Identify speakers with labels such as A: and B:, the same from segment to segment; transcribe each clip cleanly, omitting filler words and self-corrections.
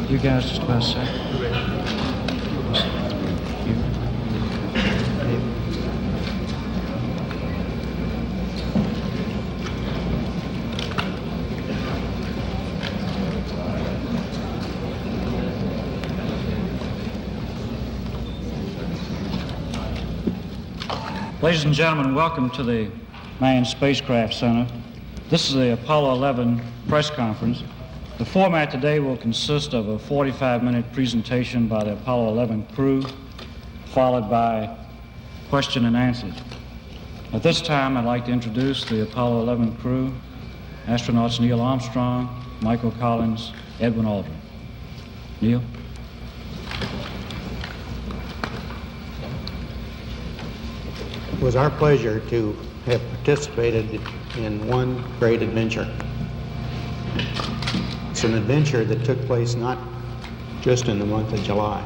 A: You guys just about set? Ladies and gentlemen, welcome to the Manned Spacecraft Center. This is the Apollo 11 press conference. The format today will consist of a 45-minute presentation by the Apollo 11 crew, followed by question and answers. At this time, I'd like to introduce the Apollo 11 crew, astronauts Neil Armstrong, Michael Collins, Edwin Aldrin. Neil?
B: It was our pleasure to have participated in one great adventure. It's an adventure that took place not just in the month of July,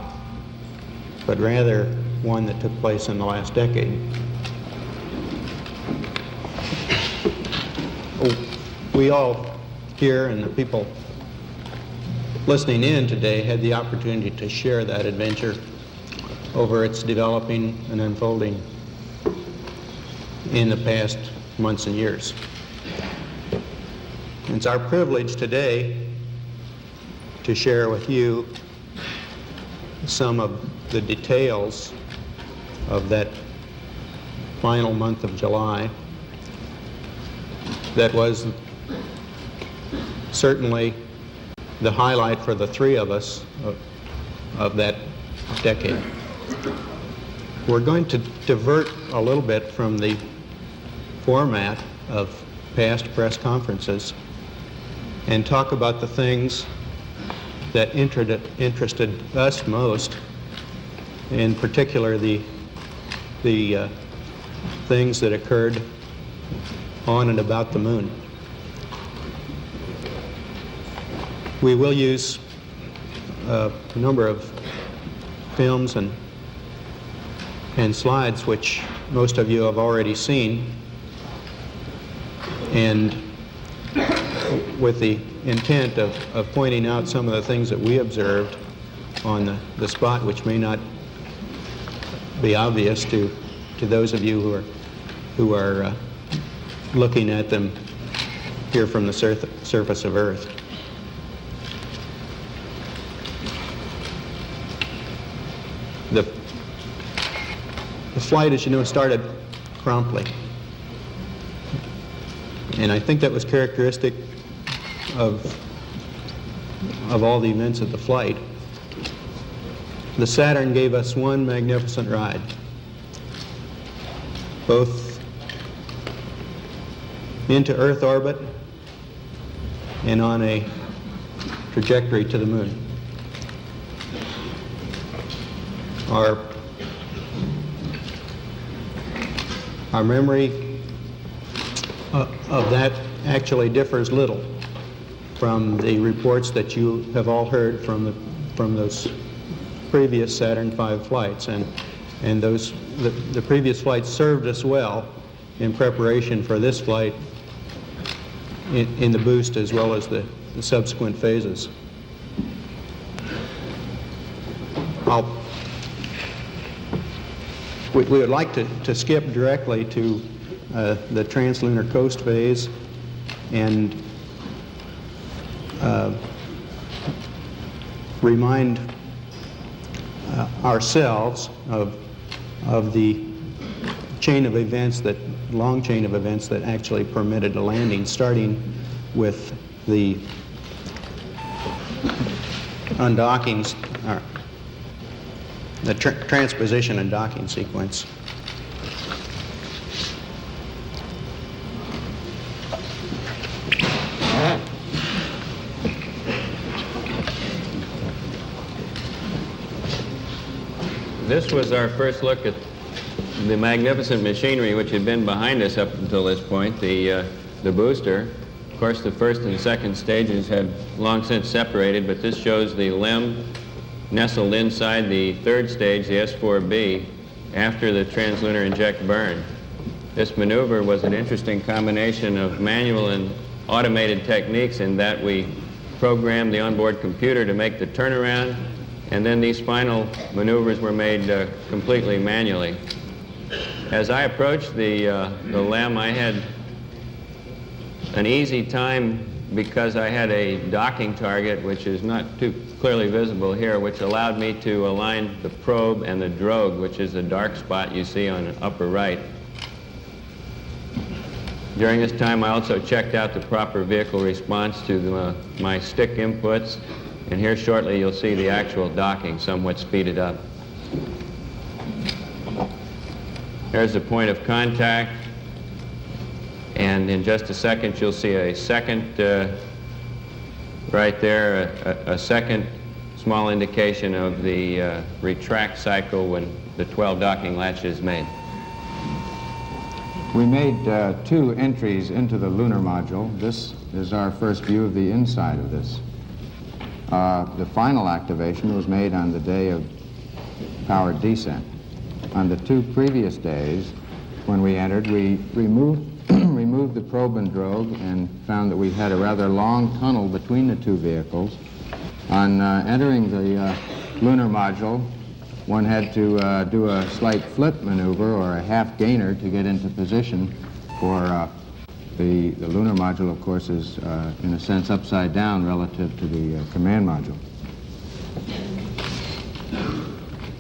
B: but rather one that took place in the last decade. We all here and the people listening in today had the opportunity to share that adventure over its developing and unfolding in the past months and years. It's our privilege today to share with you some of the details of that final month of July that was certainly the highlight for the three of us of that decade. We're going to divert a little bit from the format of past press conferences and talk about the things that interested us most, in particular the things that occurred on and about the moon. We will use a number of films and slides which most of you have already seen, and with the intent of pointing out some of the things that we observed on the spot which may not be obvious to those of you who are looking at them here from the surface of Earth. The flight, as you know, started promptly. And I think that was characteristic of all the events of the flight. The Saturn gave us one magnificent ride, both into Earth orbit and on a trajectory to the moon. Our memory of that actually differs little from the reports that you have all heard from those previous Saturn V flights, and the previous flights served us well in preparation for this flight in the boost as well as the subsequent phases. We would like to skip directly to the translunar coast phase and remind ourselves of the long chain of events that actually permitted a landing, starting with the undockings, the transposition and docking sequence.
C: This was our first look at the magnificent machinery which had been behind us up until this point, the booster. Of course, the first and second stages had long since separated, but this shows the LEM nestled inside the third stage, the S4B, after the translunar inject burn. This maneuver was an interesting combination of manual and automated techniques in that we programmed the onboard computer to make the turnaround, and then these final maneuvers were made completely manually. As I approached the LEM, I had an easy time because I had a docking target, which is not too clearly visible here, which allowed me to align the probe and the drogue, which is the dark spot you see on the upper right. During this time, I also checked out the proper vehicle response to my stick inputs, and here shortly you'll see the actual docking somewhat speeded up. There's the point of contact, and in just a second you'll see a second, right there, a second small indication of the retract cycle when the 12 docking latch is made.
D: We made 2 entries into the lunar module. This is our first view of the inside of this. The final activation was made on the day of powered descent. On the 2 previous days, when we entered, we removed the probe and drogue and found that we had a rather long tunnel between the 2 vehicles. On entering the lunar module, one had to do a slight flip maneuver or a half gainer to get into position for the lunar module, of course, is in a sense upside down relative to the command module.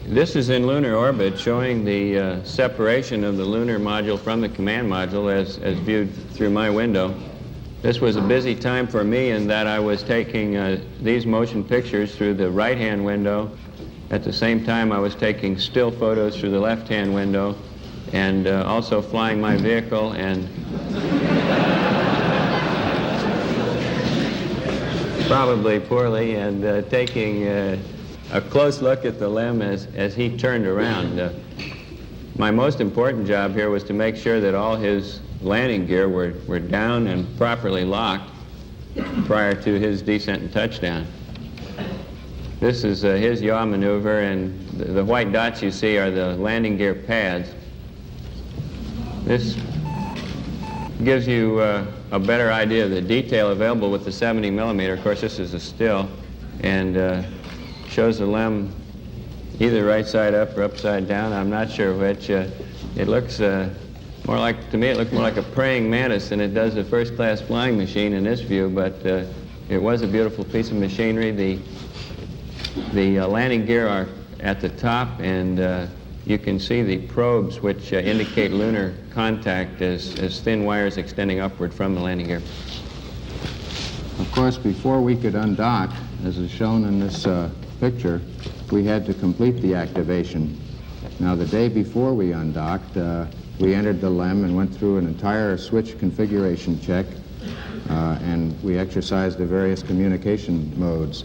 C: This is in lunar orbit, showing the separation of the lunar module from the command module as viewed through my window. This was a busy time for me in that I was taking these motion pictures through the right-hand window. At the same time, I was taking still photos through the left-hand window, and also flying my vehicle and probably poorly, and taking a close look at the LEM as he turned around. My most important job here was to make sure that all his landing gear were down and properly locked prior to his descent and touchdown. This is his yaw maneuver, and the white dots you see are the landing gear pads. This gives you a better idea of the detail available with the 70 millimeter. Of course, this is a still, and shows the LEM either right side up or upside down. I'm not sure which. It looks more like, to me, it looks more like a praying mantis than it does a first-class flying machine in this view, but it was a beautiful piece of machinery. The landing gear are at the top, and you can see the probes which indicate lunar contact as thin wires extending upward from the landing gear.
D: Of course, before we could undock, as is shown in this picture, we had to complete the activation. Now, the day before we undocked, we entered the LEM and went through an entire switch configuration check, and we exercised the various communication modes.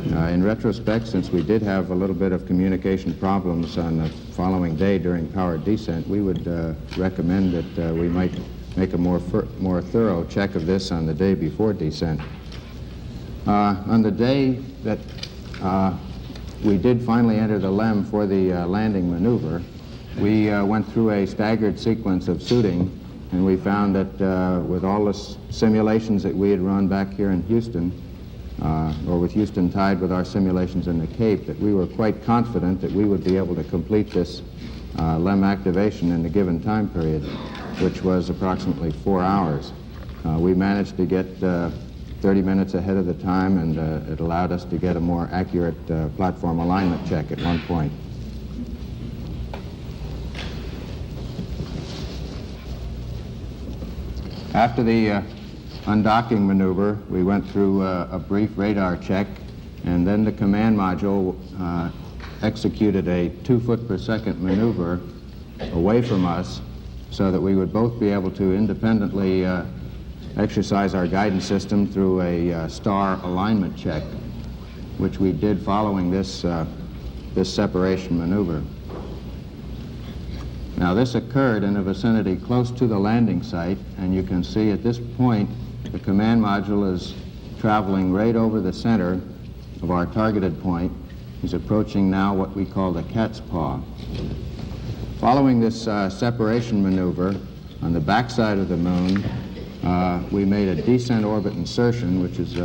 D: In retrospect, since we did have a little bit of communication problems on the following day during powered descent, we would recommend that we might make a more thorough check of this on the day before descent. On the day that we did finally enter the LEM for the landing maneuver, we went through a staggered sequence of suiting, and we found that with all the simulations that we had run back here in Houston, or with Houston tied with our simulations in the Cape, that we were quite confident that we would be able to complete this LEM activation in the given time period, which was approximately 4 hours. We managed to get 30 minutes ahead of the time, and it allowed us to get a more accurate platform alignment check at one point. After the undocking maneuver, we went through a brief radar check, and then the command module executed a 2 foot per second maneuver away from us so that we would both be able to independently exercise our guidance system through a star alignment check, which we did following this separation maneuver. Now, this occurred in a vicinity close to the landing site, and you can see at this point the command module is traveling right over the center of our targeted point. He's approaching now what we call the cat's paw. Following this separation maneuver on the backside of the moon, we made a descent orbit insertion, which is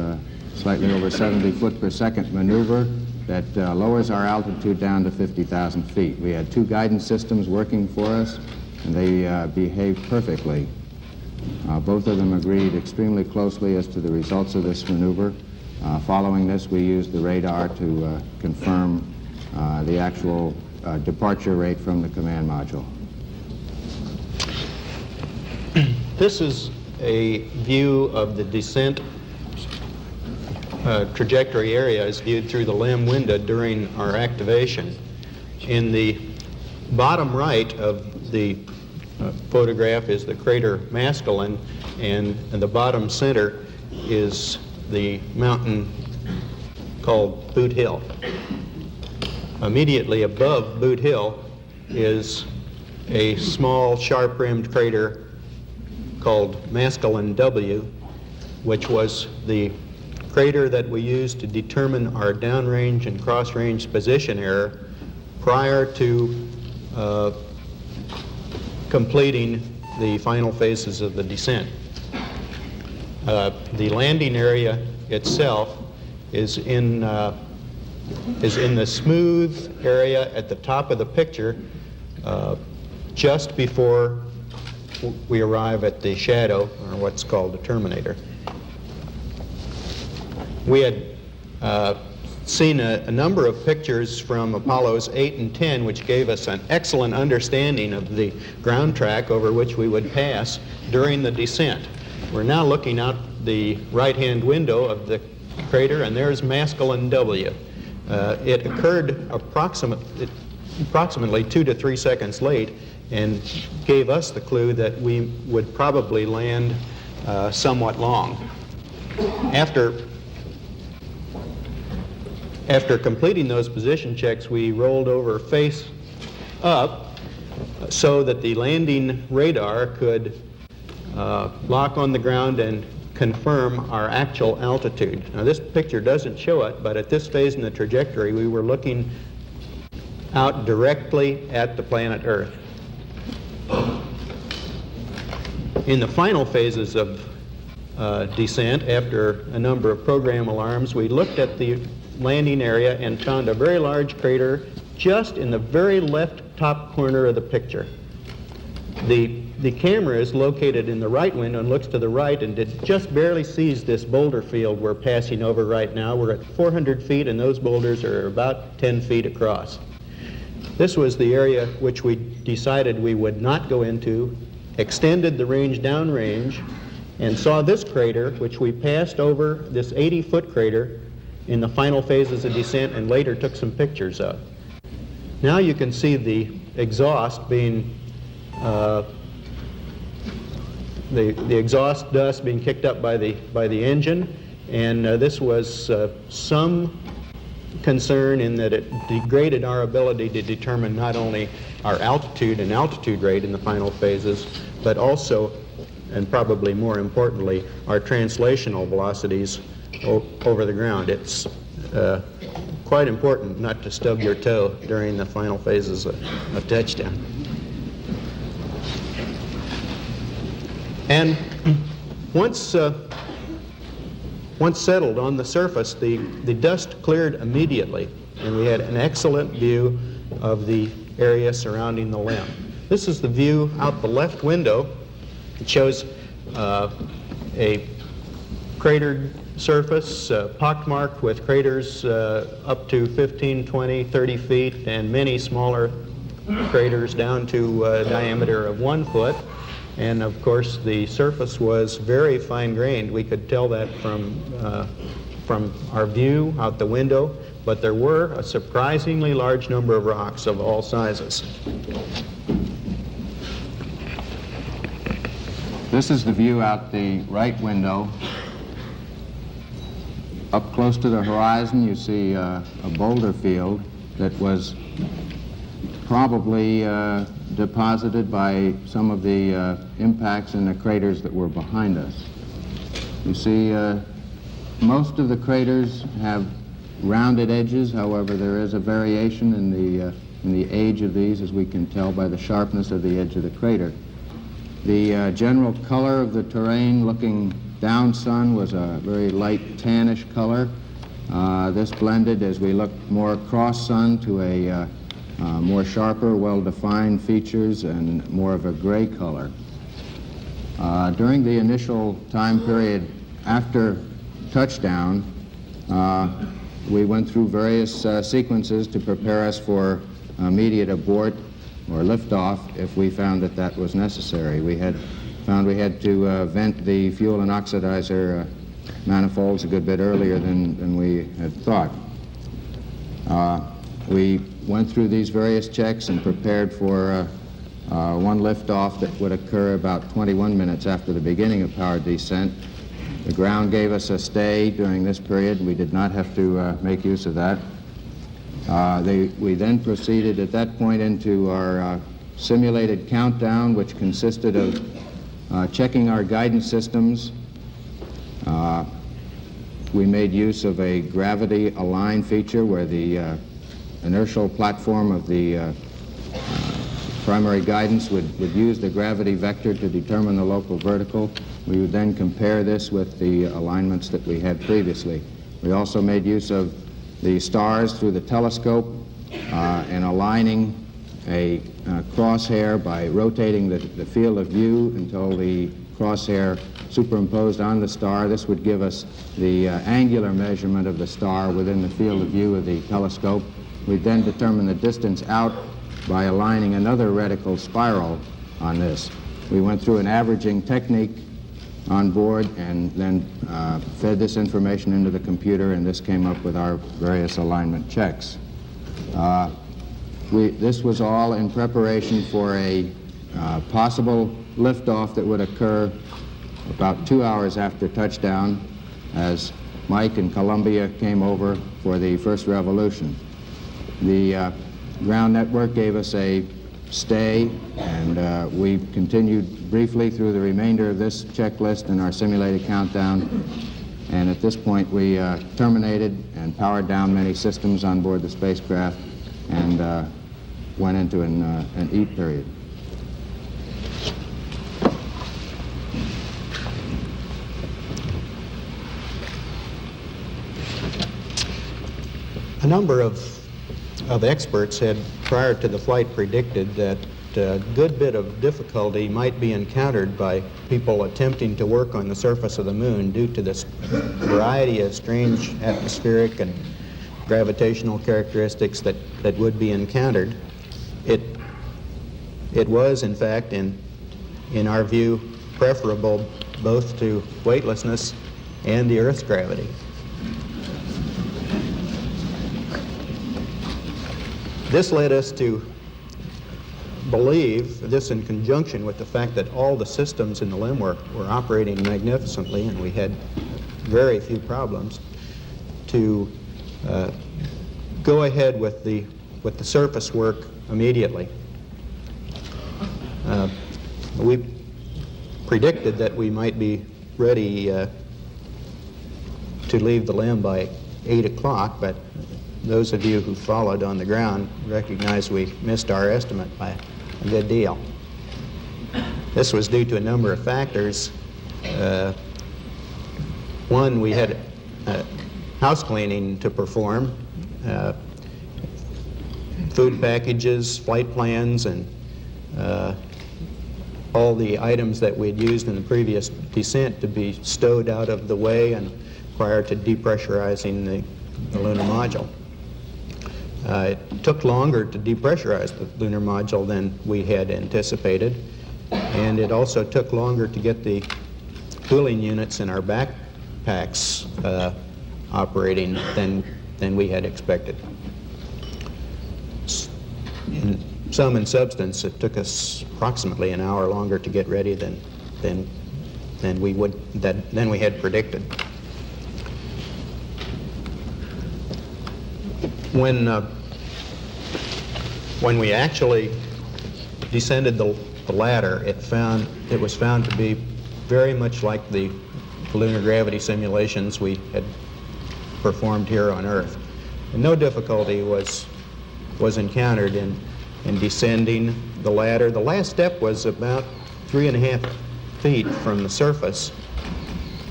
D: slightly over 70 foot per second maneuver that lowers our altitude down to 50,000 feet. We had two guidance systems working for us, and they behaved perfectly. Both of them agreed extremely closely as to the results of this maneuver. Following this, we used the radar to confirm the actual departure rate from the command module.
B: This is a view of the descent trajectory area as viewed through the LEM window during our activation. In the bottom right of the photograph is the crater Maskelyne, and in the bottom center is the mountain called Boot Hill. Immediately above Boot Hill is a small sharp-rimmed crater called Maskelyne W, which was the crater that we used to determine our downrange and cross-range position error prior to completing the final phases of the descent. The landing area itself is in the smooth area at the top of the picture just before we arrive at the shadow, or what's called the terminator. We had seen a number of pictures from Apollos 8 and 10, which gave us an excellent understanding of the ground track over which we would pass during the descent. We're now looking out the right-hand window of the crater, and there's Maskelyne W. It occurred approximately 2 to 3 seconds late, and gave us the clue that we would probably land somewhat long. After completing those position checks, we rolled over face up so that the landing radar could lock on the ground and confirm our actual altitude. Now, this picture doesn't show it, but at this phase in the trajectory, we were looking out directly at the planet Earth. In the final phases of descent, after a number of program alarms, we looked at the landing area and found a very large crater just in the very left top corner of the picture. The camera is located in the right window and looks to the right, and it just barely sees this boulder field we're passing over right now. We're at 400 feet, and those boulders are about 10 feet across. This was the area which we decided we would not go into, extended the range downrange, and saw this crater, which we passed over, this 80-foot crater, in the final phases of descent, and later took some pictures of. Now you can see the exhaust being, the exhaust dust being kicked up by the engine, and this was some concern in that it degraded our ability to determine not only our altitude and altitude rate in the final phases, but also, and probably more importantly, our translational velocities over the ground. It's quite important not to stub your toe during the final phases of touchdown. And once settled on the surface, the dust cleared immediately, and we had an excellent view of the area surrounding the LEM. This is the view out the left window. It shows a cratered surface, pockmarked with craters up to 15, 20, 30 feet, and many smaller craters down to a diameter of 1 foot. And of course, the surface was very fine-grained. We could tell that from our view out the window, but there were a surprisingly large number of rocks of all sizes.
D: This is the view out the right window. Up close to the horizon, you see a boulder field that was probably deposited by some of the impacts in the craters that were behind us. You see, most of the craters have rounded edges. However, there is a variation in the age of these, as we can tell by the sharpness of the edge of the crater. The general color of the terrain looking down sun was a very light tannish color. This blended as we looked more cross sun to a more sharper, well-defined features and more of a gray color. During the initial time period after touchdown, we went through various sequences to prepare us for immediate abort or liftoff if we found that that was necessary. We found we had to vent the fuel and oxidizer manifolds a good bit earlier than we had thought. We went through these various checks and prepared for one liftoff that would occur about 21 minutes after the beginning of powered descent. The ground gave us a stay during this period. We did not have to make use of that. We then proceeded at that point into our simulated countdown, which consisted of checking our guidance systems. We made use of a gravity align feature where the inertial platform of the primary guidance would use the gravity vector to determine the local vertical. We would then compare this with the alignments that we had previously. We also made use of the stars through the telescope and aligning a crosshair by rotating the field of view until the crosshair superimposed on the star. This would give us the angular measurement of the star within the field of view of the telescope. We then determine the distance out by aligning another reticle spiral on this. We went through an averaging technique on board and then fed this information into the computer, and this came up with our various alignment checks. This was all in preparation for a possible liftoff that would occur about 2 hours after touchdown as Mike and Columbia came over for the first revolution. The ground network gave us a stay, and we continued briefly through the remainder of this checklist in our simulated countdown. And at this point, we terminated and powered down many systems on board the spacecraft and went into an eat period.
B: A number of experts had, prior to the flight, predicted that a good bit of difficulty might be encountered by people attempting to work on the surface of the moon due to this variety of strange atmospheric and gravitational characteristics that would be encountered. It was, in fact, in our view, preferable both to weightlessness and the Earth's gravity. This led us to believe, this in conjunction with the fact that all the systems in the LIM were operating magnificently and we had very few problems, to go ahead with the surface work immediately. We predicted that we might be ready to leave the LIM by 8 o'clock, but those of you who followed on the ground recognize we missed our estimate by a good deal. This was due to a number of factors. One, we had house cleaning to perform, food packages, flight plans, and all the items that we'd used in the previous descent to be stowed out of the way and prior to depressurizing the lunar module. It took longer to depressurize the lunar module than we had anticipated, and it also took longer to get the cooling units in our backpacks operating than we had expected. In substance, it took us approximately an hour longer to get ready than we had predicted. When we actually descended the ladder, it was found to be very much like the lunar gravity simulations we had performed here on Earth. And no difficulty was encountered in descending the ladder. The last step was about 3.5 feet from the surface,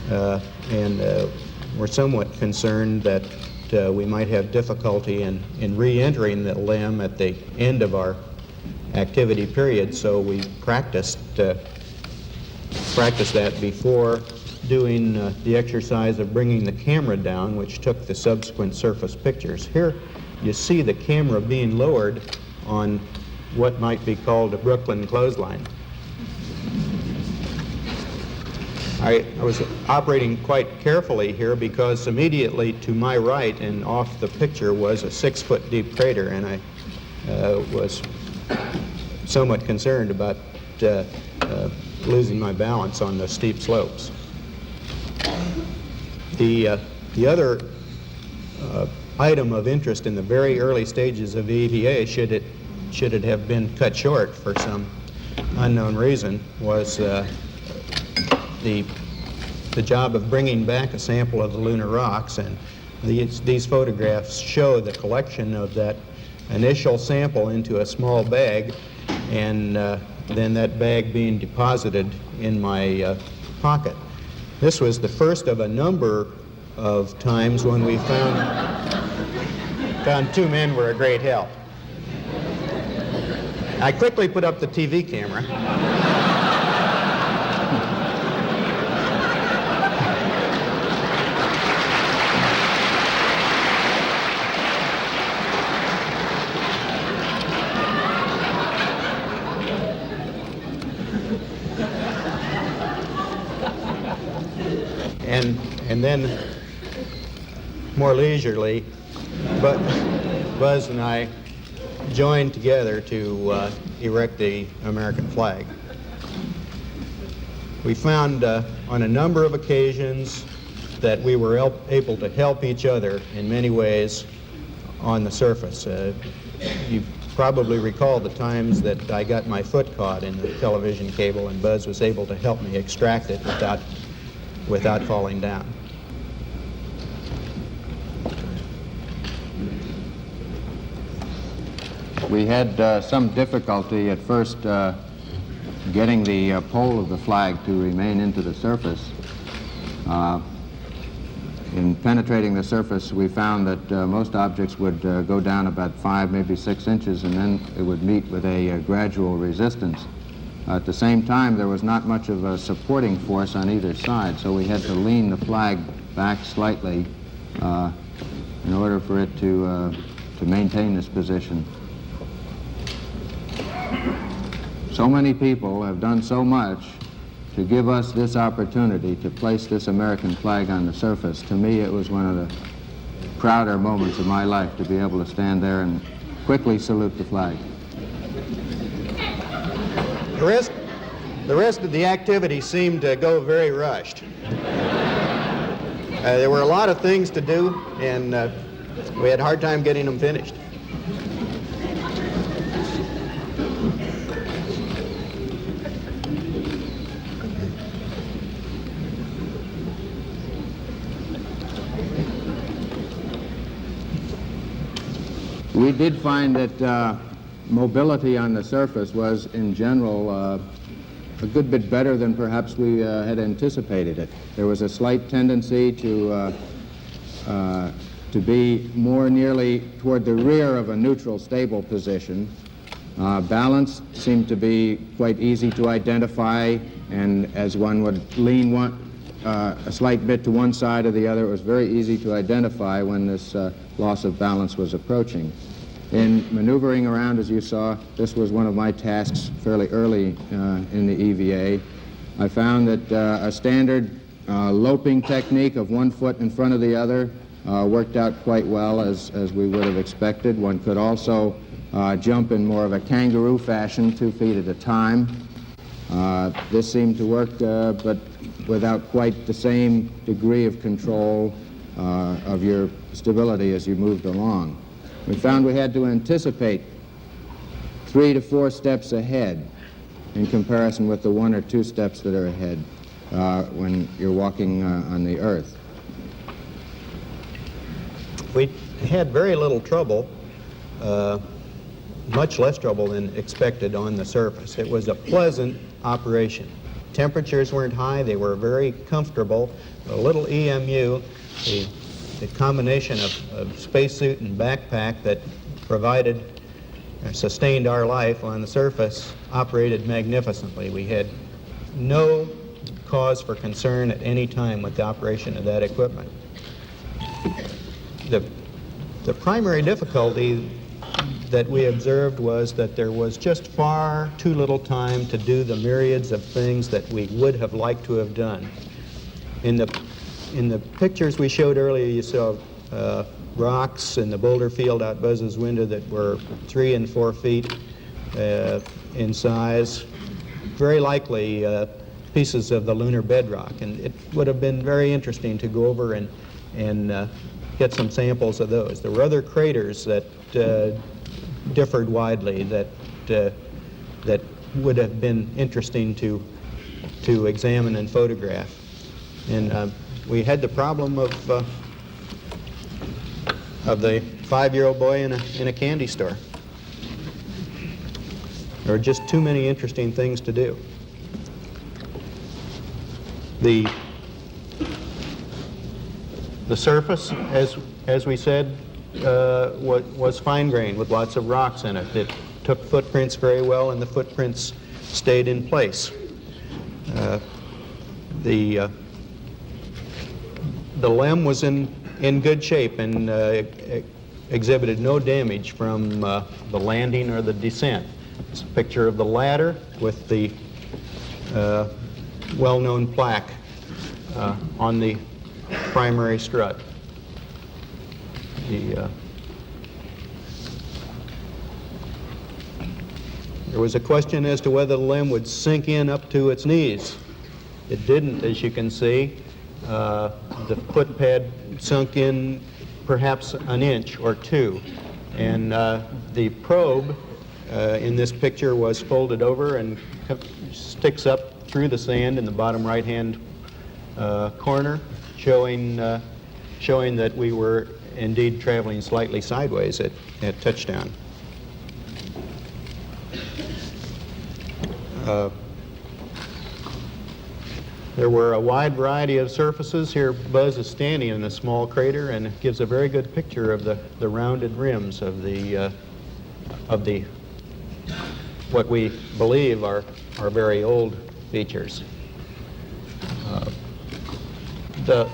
B: and we're somewhat concerned that we might have difficulty in re-entering the limb at the end of our activity period, so we practiced that before doing the exercise of bringing the camera down, which took the subsequent surface pictures. Here you see the camera being lowered on what might be called a Brooklyn clothesline. I was operating quite carefully here because immediately to my right and off the picture was a 6-foot deep crater, and I was somewhat concerned about losing my balance on the steep slopes. The other item of interest in the very early stages of EVA, should it have been cut short for some unknown reason, was the job of bringing back a sample of the lunar rocks, and these photographs show the collection of that initial sample into a small bag, and then that bag being deposited in my pocket. This was the first of a number of times when we found two men were a great help. I quickly put up the TV camera. And then, more leisurely, but Buzz and I joined together to erect the American flag. We found on a number of occasions that we were able to help each other in many ways on the surface. You probably recall the times that I got my foot caught in the television cable, and Buzz was able to help me extract it without falling down.
D: We had some difficulty at first getting the pole of the flag to remain into the surface. In penetrating the surface, we found that most objects would go down about 5, maybe 6 inches, and then it would meet with a gradual resistance. At the same time, there was not much of a supporting force on either side, so we had to lean the flag back slightly in order for it to maintain this position. So many people have done so much to give us this opportunity to place this American flag on the surface. To me, it was one of the prouder moments of my life to be able to stand there and quickly salute the flag.
B: The rest of the activity seemed to go very rushed. There were a lot of things to do, and we had a hard time getting them finished.
D: We did find that mobility on the surface was, in general, a good bit better than perhaps we had anticipated it. There was a slight tendency to be more nearly toward the rear of a neutral, stable position. Balance seemed to be quite easy to identify, and as one would lean a slight bit to one side or the other, it was very easy to identify when this loss of balance was approaching. In maneuvering around, as you saw, this was one of my tasks fairly early in the EVA. I found that a standard loping technique of one foot in front of the other worked out quite well, as we would have expected. One could also jump in more of a kangaroo fashion, 2 feet at a time. This seemed to work, but without quite the same degree of control of your stability as you moved along. We found we had to anticipate 3 to 4 steps ahead in comparison with the 1 or 2 steps that are ahead when you're walking on the earth.
B: We had very little trouble, much less trouble than expected on the surface. It was a pleasant operation. Temperatures weren't high, they were very comfortable. A little EMU, the combination of spacesuit and backpack that provided, sustained our life on the surface, operated magnificently. We had no cause for concern at any time with the operation of that equipment. The primary difficulty that we observed was that there was just far too little time to do the myriads of things that we would have liked to have done. In the pictures we showed earlier, you saw rocks in the boulder field out Buzz's window that were 3 and 4 feet in size, very likely pieces of the lunar bedrock. And it would have been very interesting to go over and get some samples of those. There were other craters that differed widely that would have been interesting to examine and photograph. And we had the problem of the 5-year-old boy in a candy store. There were just too many interesting things to do. The surface, as we said, was fine-grained with lots of rocks in it. It took footprints very well, and the footprints stayed in place. The LEM was in good shape and exhibited no damage from the landing or the descent. It's a picture of the ladder with the well-known plaque on the primary strut. There was a question as to whether the LEM would sink in up to its knees. It didn't, as you can see. The foot pad sunk in perhaps an inch or two. And the probe in this picture was folded over and sticks up through the sand in the bottom right-hand corner, showing that we were indeed traveling slightly sideways at touchdown. There were a wide variety of surfaces. Here Buzz is standing in a small crater, and it gives a very good picture of the rounded rims of the what we believe are very old features. The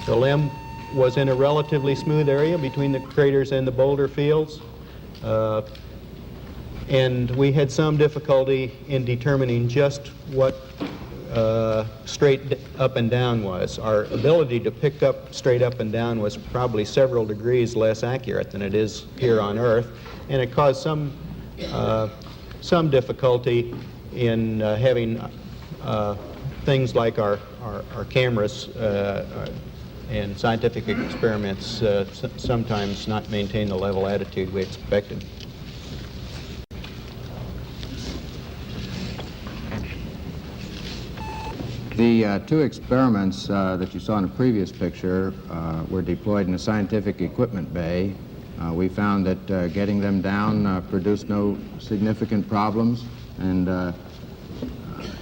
B: LEM was in a relatively smooth area between the craters and the boulder fields, and we had some difficulty in determining just what straight up and down was. Our ability to pick up straight up and down was probably several degrees less accurate than it is here on Earth, and it caused some difficulty in having things like our cameras and scientific experiments sometimes not maintain the level attitude we expected.
D: The two experiments that you saw in a previous picture were deployed in a scientific equipment bay. We found that getting them down produced no significant problems, and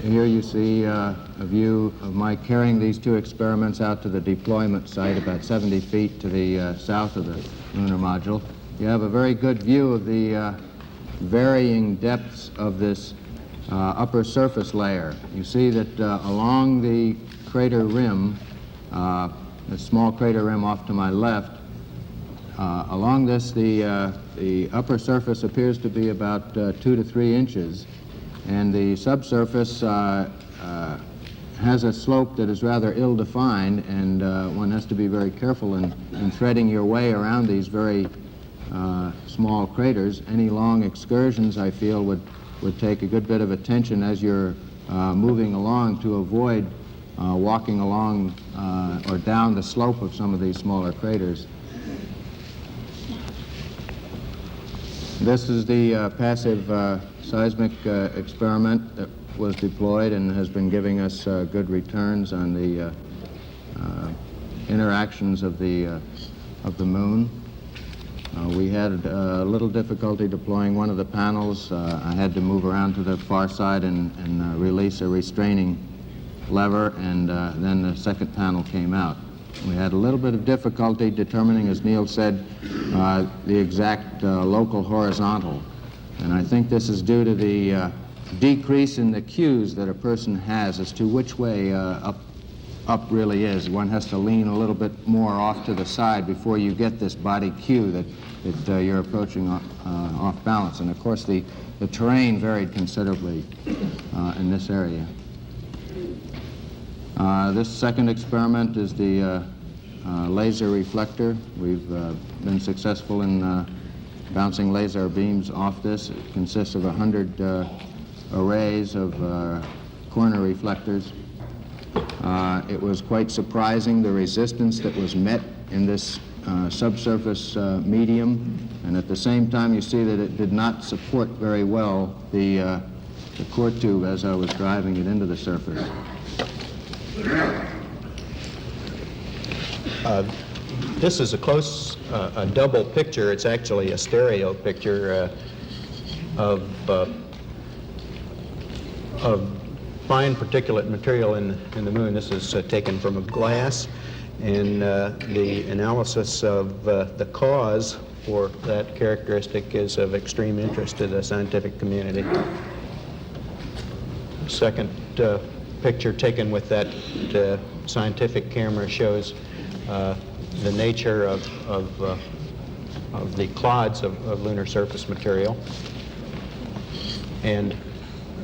D: here you see a view of my carrying these two experiments out to the deployment site about 70 feet to the south of the lunar module. You have a very good view of the varying depths of this upper surface layer. You see that along the crater rim, the small crater rim off to my left, along this the upper surface appears to be about 2 to 3 inches, and the subsurface has a slope that is rather ill-defined, and one has to be very careful in threading your way around these very small craters. Any long excursions, I feel, would take a good bit of attention as you're moving along to avoid walking along or down the slope of some of these smaller craters. This is the passive seismic experiment that was deployed and has been giving us good returns on the interactions of the moon. We had a little difficulty deploying one of the panels. I had to move around to the far side and release a restraining lever, and then the second panel came out. We had a little bit of difficulty determining, as Neil said, the exact local horizontal. And I think this is due to the decrease in the cues that a person has as to which way up really is. One has to lean a little bit more off to the side before you get this body cue that you're approaching off balance. And of course the terrain varied considerably in this area. This second experiment is the laser reflector. We've been successful in bouncing laser beams off this. It consists of 100 arrays of corner reflectors. It was quite surprising, the resistance that was met in this subsurface medium, and at the same time you see that it did not support very well the core tube as I was driving it into the surface.
B: This is a close, a double picture. It's actually a stereo picture of fine particulate material in the moon. This is taken from a glass, and the analysis of the cause for that characteristic is of extreme interest to the scientific community. Second picture taken with that scientific camera shows the nature of the clods of lunar surface material. And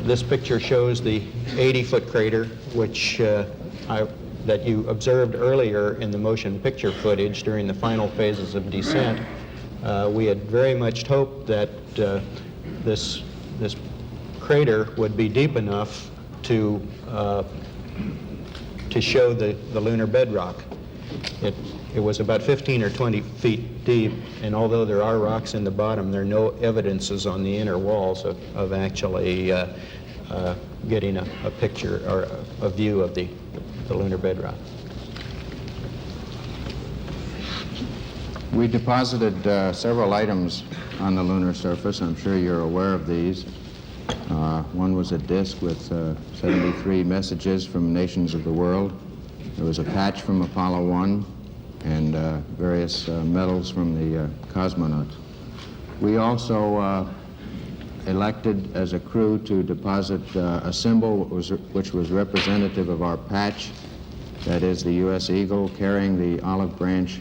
B: this picture shows the 80-foot crater, which that you observed earlier in the motion picture footage during the final phases of descent. We had very much hoped that this crater would be deep enough to show the lunar bedrock. It was about 15 or 20 feet deep, and although there are rocks in the bottom, there are no evidences on the inner walls of actually getting a picture or a view of the lunar bedrock.
D: We deposited several items on the lunar surface. I'm sure you're aware of these. One was a disk with 73 messages from nations of the world. There was a patch from Apollo 1 and various medals from the cosmonauts. We also elected as a crew to deposit a symbol which was representative of our patch, that is the U.S. Eagle carrying the olive branch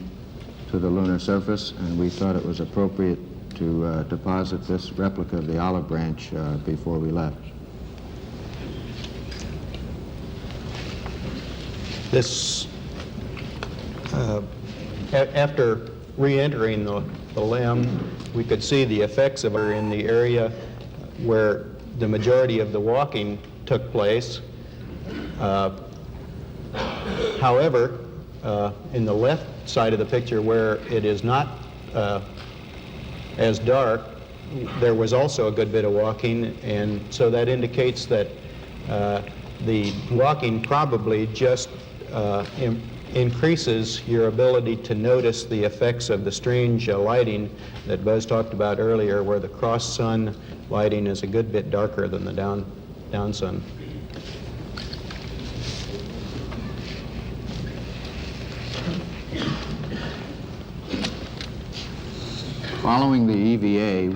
D: to the lunar surface, and we thought it was appropriate to deposit this replica of the olive branch before we left.
B: This, after re-entering the LEM, we could see the effects of her in the area where the majority of the walking took place. However, in the left side of the picture where it is not as dark, there was also a good bit of walking, and so that indicates that the walking probably just increases your ability to notice the effects of the strange lighting that Buzz talked about earlier, where the cross-sun lighting is a good bit darker than the down sun.
D: Following the EVA,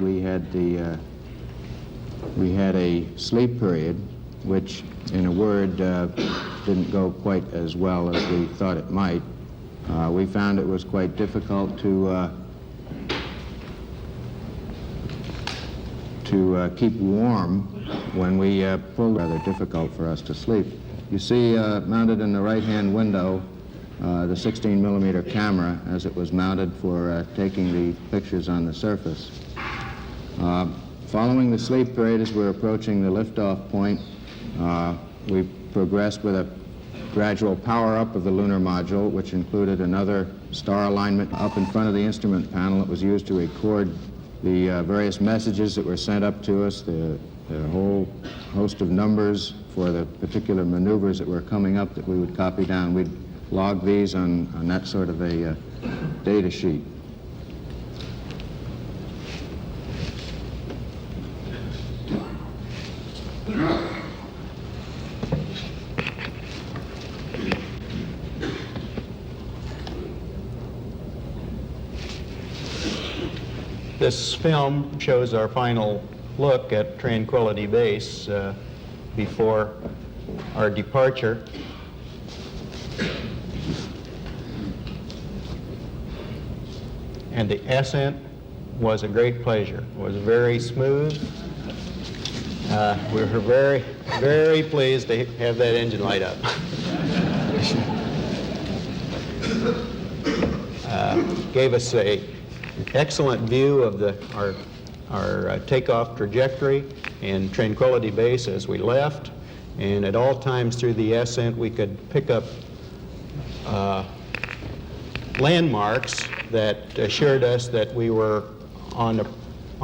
D: we had a sleep period, which, in a word, didn't go quite as well as we thought it might. We found it was quite difficult to keep warm when we pulled. Rather difficult for us to sleep. You see, mounted in the right-hand window, the 16-millimeter camera as it was mounted for taking the pictures on the surface. Following the sleep period, as we're approaching the liftoff point, we progressed with a gradual power-up of the lunar module, which included another star alignment up in front of the instrument panel. It was used to record the various messages that were sent up to us, the whole host of numbers for the particular maneuvers that were coming up that we would copy down. We'd log these on that sort of a data sheet.
B: This film shows our final look at Tranquility Base before our departure. And the ascent was a great pleasure. It was very smooth. We were very, very pleased to have that engine light up. Gave us an excellent view of our takeoff trajectory and Tranquility Base as we left. And at all times through the ascent, we could pick up landmarks that assured us that we were on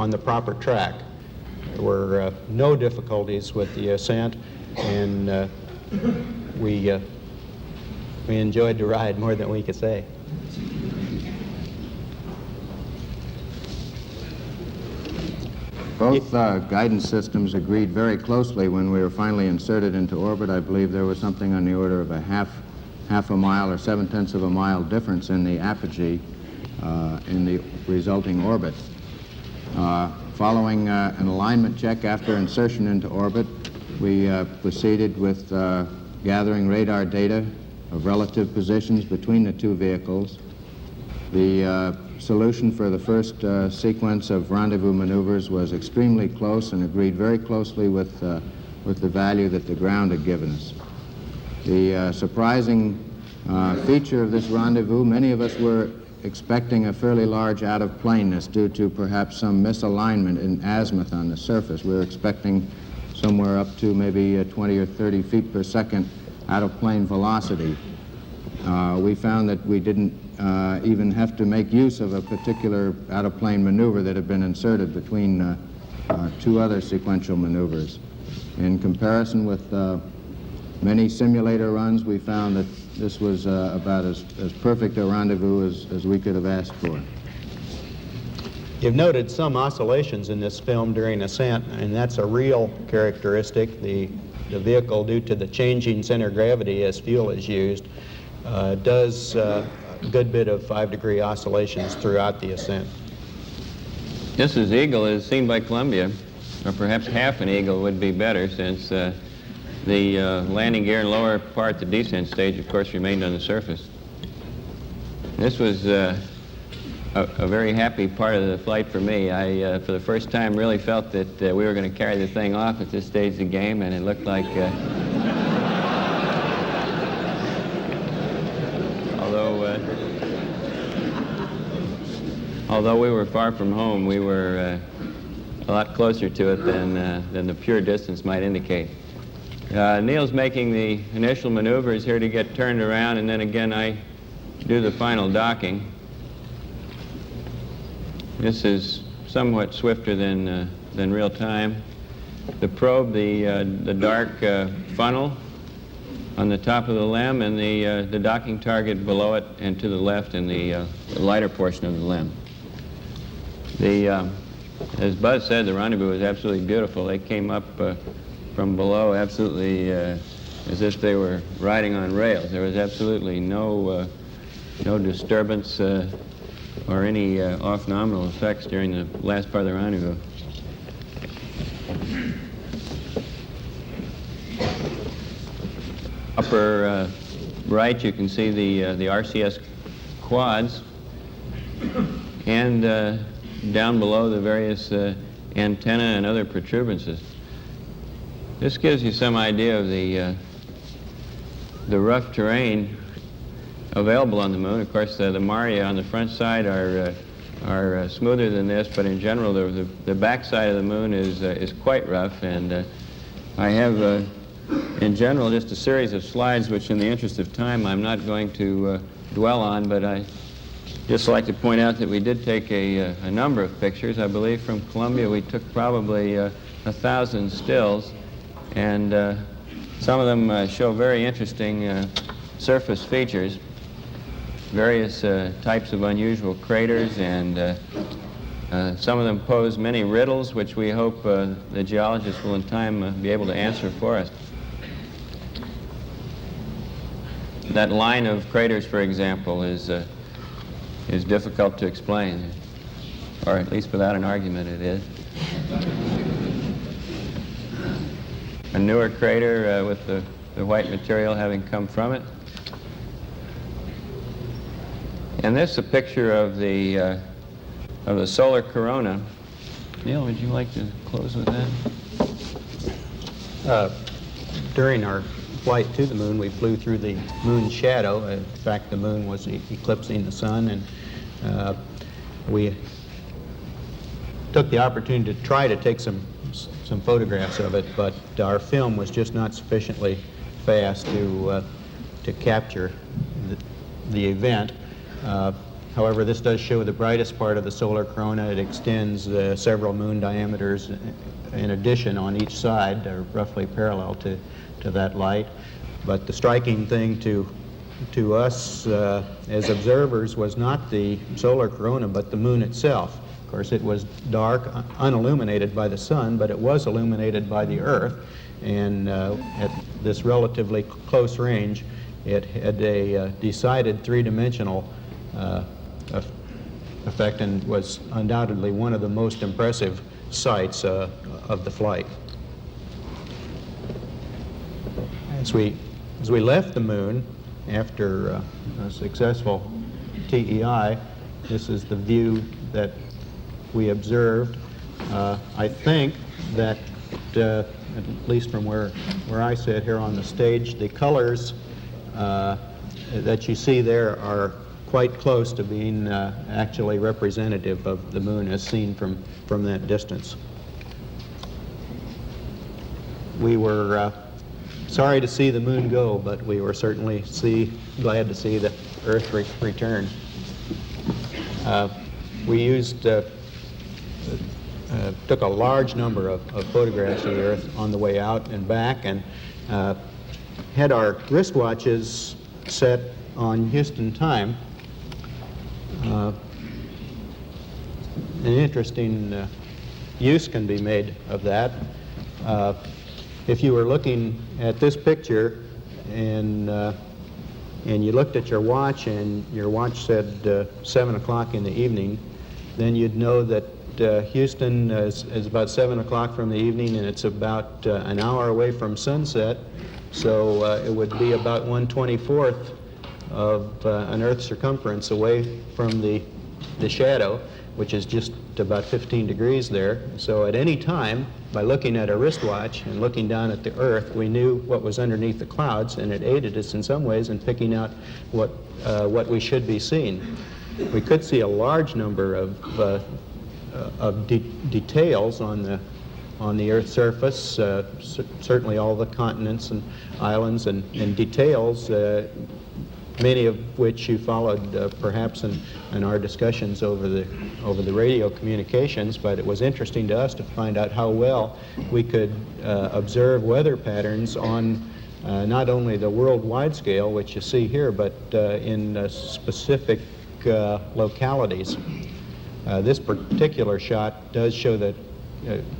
B: the proper track. There were no difficulties with the ascent, and we enjoyed the ride more than we could say.
D: Both guidance systems agreed very closely when we were finally inserted into orbit. I believe there was something on the order of a half a mile or 7/10 of a mile difference in the apogee in the resulting orbit. Following an alignment check after insertion into orbit, we proceeded with gathering radar data of relative positions between the two vehicles. The solution for the first sequence of rendezvous maneuvers was extremely close and agreed very closely with the value that the ground had given us. The surprising feature of this rendezvous, many of us were expecting a fairly large out-of-planeness due to perhaps some misalignment in azimuth on the surface. We were expecting somewhere up to maybe 20 or 30 feet per second out-of-plane velocity. We found that we didn't even have to make use of a particular out-of-plane maneuver that had been inserted between two other sequential maneuvers. In comparison with many simulator runs, we found that this was about as perfect a rendezvous as we could have asked for.
B: You've noted some oscillations in this film during ascent, and that's a real characteristic. The vehicle, due to the changing center of gravity as fuel is used, does a good bit of 5-degree oscillations throughout the ascent.
C: This is Eagle is seen by Columbia, or perhaps half an Eagle would be better, since the landing gear and lower part, the descent stage, of course, remained on the surface. This was a very happy part of the flight for me. I, for the first time, really felt that we were going to carry the thing off at this stage of the game, and it looked like, although we were far from home, we were a lot closer to it than the pure distance might indicate. Neil's making the initial maneuvers here to get turned around, and then again I do the final docking. This is somewhat swifter than real time. The probe, the dark funnel on the top of the LEM, and the docking target below it and to the left in the lighter portion of the LEM. As Buzz said, the rendezvous was absolutely beautiful. They came up from below absolutely as if they were riding on rails. There was absolutely no disturbance or any off-nominal effects during the last part of the rendezvous. Upper right, you can see the RCS quads, and down below the various antenna and other protuberances. This gives you some idea of the rough terrain available on the moon. Of course, the Maria on the front side are smoother than this, but in general, the back side of the moon is quite rough. And I have, in general, just a series of slides, which, in the interest of time, I'm not going to dwell on. But I just like to point out that we did take a number of pictures. I believe from Columbia we took probably 1,000 stills. And some of them show very interesting surface features, various types of unusual craters, and some of them pose many riddles, which we hope the geologists will in time be able to answer for us. That line of craters, for example, is difficult to explain. or at least without an argument it is. A newer crater with the white material having come from it. And this is a picture of the solar corona. Neil, would you like to close with that?
B: During our flight to the moon, we flew through the moon's shadow. In fact, the moon was eclipsing the sun, and we took the opportunity to try to take some photographs of it, but our film was just not sufficiently fast to capture the event. However, this does show the brightest part of the solar corona. It extends several moon diameters in addition on each side. They're roughly parallel to that light. But the striking thing to us as observers was not the solar corona, but the moon itself. Of course, it was dark, unilluminated by the sun, but it was illuminated by the Earth. And at this relatively close range, it had a decided three-dimensional effect and was undoubtedly one of the most impressive sights of the flight. As we left the moon after a successful TEI, this is the view that we observed. I think that, at least from where I sit here on the stage, the colors that you see there are quite close to being actually representative of the moon as seen from that distance. We were sorry to see the moon go, but we were certainly glad to see the Earth return. We took a large number of photographs of the Earth on the way out and back, and had our wristwatches set on Houston time. An interesting use can be made of that. If you were looking at this picture and you looked at your watch and your watch said 7 o'clock in the evening, then you'd know that Houston is about 7 o'clock from the evening, and it's about an hour away from sunset. So it would be about 1/24th of an Earth circumference away from the shadow, which is just about 15 degrees there. So at any time, by looking at a wristwatch and looking down at the Earth, we knew what was underneath the clouds, and it aided us in some ways in picking out what we should be seeing. We could see a large number of details on the Earth's surface, certainly all the continents and islands and details, many of which you followed perhaps in our discussions over the radio communications. But it was interesting to us to find out how well we could observe weather patterns on not only the worldwide scale, which you see here, but in specific localities. This particular shot does show the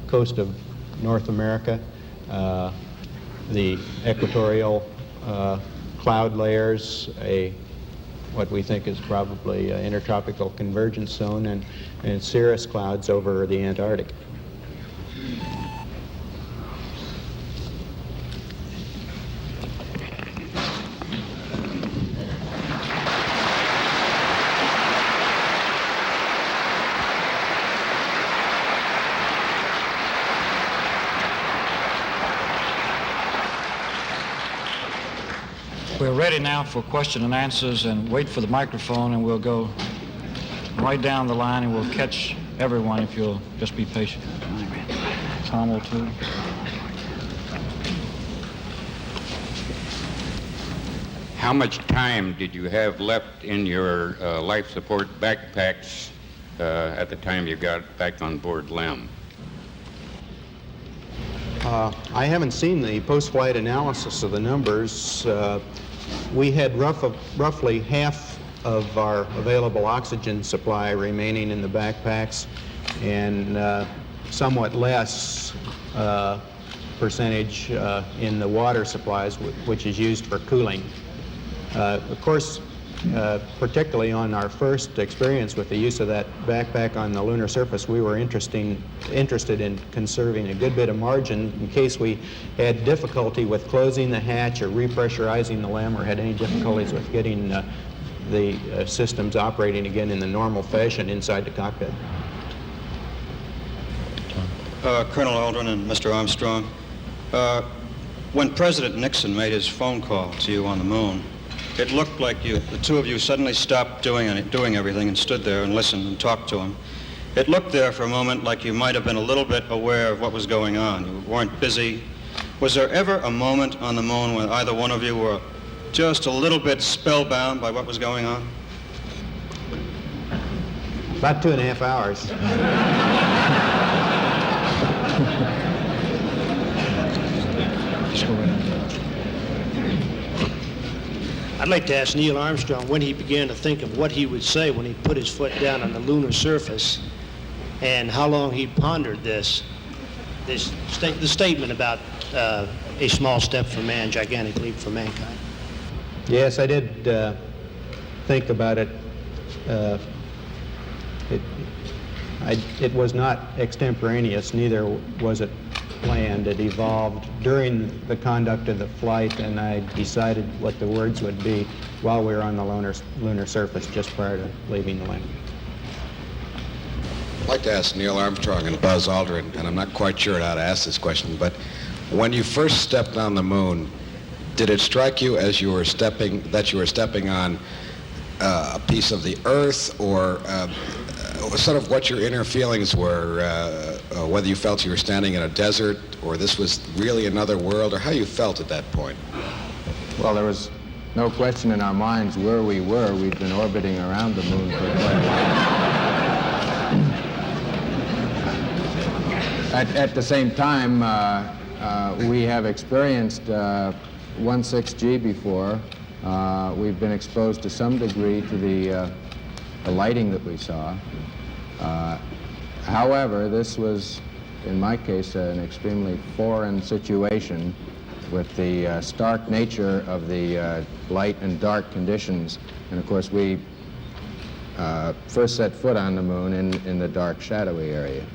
B: coast of North America, the equatorial cloud layers, what we think is probably an intertropical convergence zone, and cirrus clouds over the Antarctic.
A: We're ready now for question and answers, and wait for the microphone, and we'll go right down the line, and we'll catch everyone if you'll just be patient. Tom will too.
E: How much time did you have left in your life support backpacks at the time you got back on board LEM?
B: I haven't seen the post-flight analysis of the numbers. We had roughly half of our available oxygen supply remaining in the backpacks, and somewhat less percentage in the water supplies, which is used for cooling. Of course, particularly on our first experience with the use of that backpack on the lunar surface, we were interested in conserving a good bit of margin in case we had difficulty with closing the hatch or repressurizing the LEM or had any difficulties with getting the systems operating again in the normal fashion inside the cockpit.
F: Colonel Aldrin and Mr. Armstrong, when President Nixon made his phone call to you on the moon, it looked like the two of you suddenly stopped doing everything and stood there and listened and talked to him. It looked there for a moment like you might have been a little bit aware of what was going on. You weren't busy. Was there ever a moment on the moon when either one of you were just a little bit spellbound by what was going on?
B: About 2.5 hours.
G: I'd like to ask Neil Armstrong when he began to think of what he would say when he put his foot down on the lunar surface, and how long he pondered the statement about a small step for man, gigantic leap for mankind.
B: Yes, I did think about it. It was not extemporaneous, neither was it planned. It evolved during the conduct of the flight, and I decided what the words would be while we were on the lunar surface just prior to leaving the landing.
H: I'd like to ask Neil Armstrong and Buzz Aldrin, and I'm not quite sure how to ask this question, but when you first stepped on the moon, did it strike you as you were stepping on a piece of the Earth, or sort of what your inner feelings were, whether you felt you were standing in a desert, or this was really another world, or how you felt at that point?
D: Well, there was no question in our minds where we were. We'd been orbiting around the moon for quite a while. At the same time, we have experienced 16G before. We've been exposed to some degree to the lighting that we saw. However, this was, in my case, an extremely foreign situation with the stark nature of the light and dark conditions. And of course, we first set foot on the moon in the dark, shadowy area.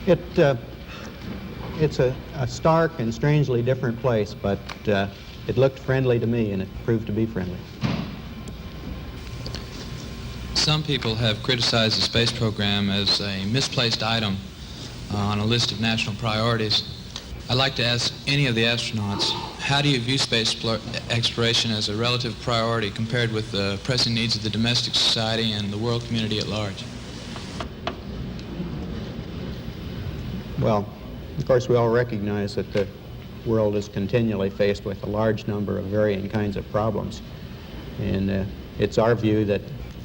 B: It's a stark and strangely different place, but it looked friendly to me, and it proved to be friendly.
I: Some people have criticized the space program as a misplaced item on a list of national priorities. I'd like to ask any of the astronauts, how do you view space exploration as a relative priority compared with the pressing needs of the domestic society and the world community at large?
B: Well, of course, we all recognize that the world is continually faced with a large number of varying kinds of problems. And it's our view that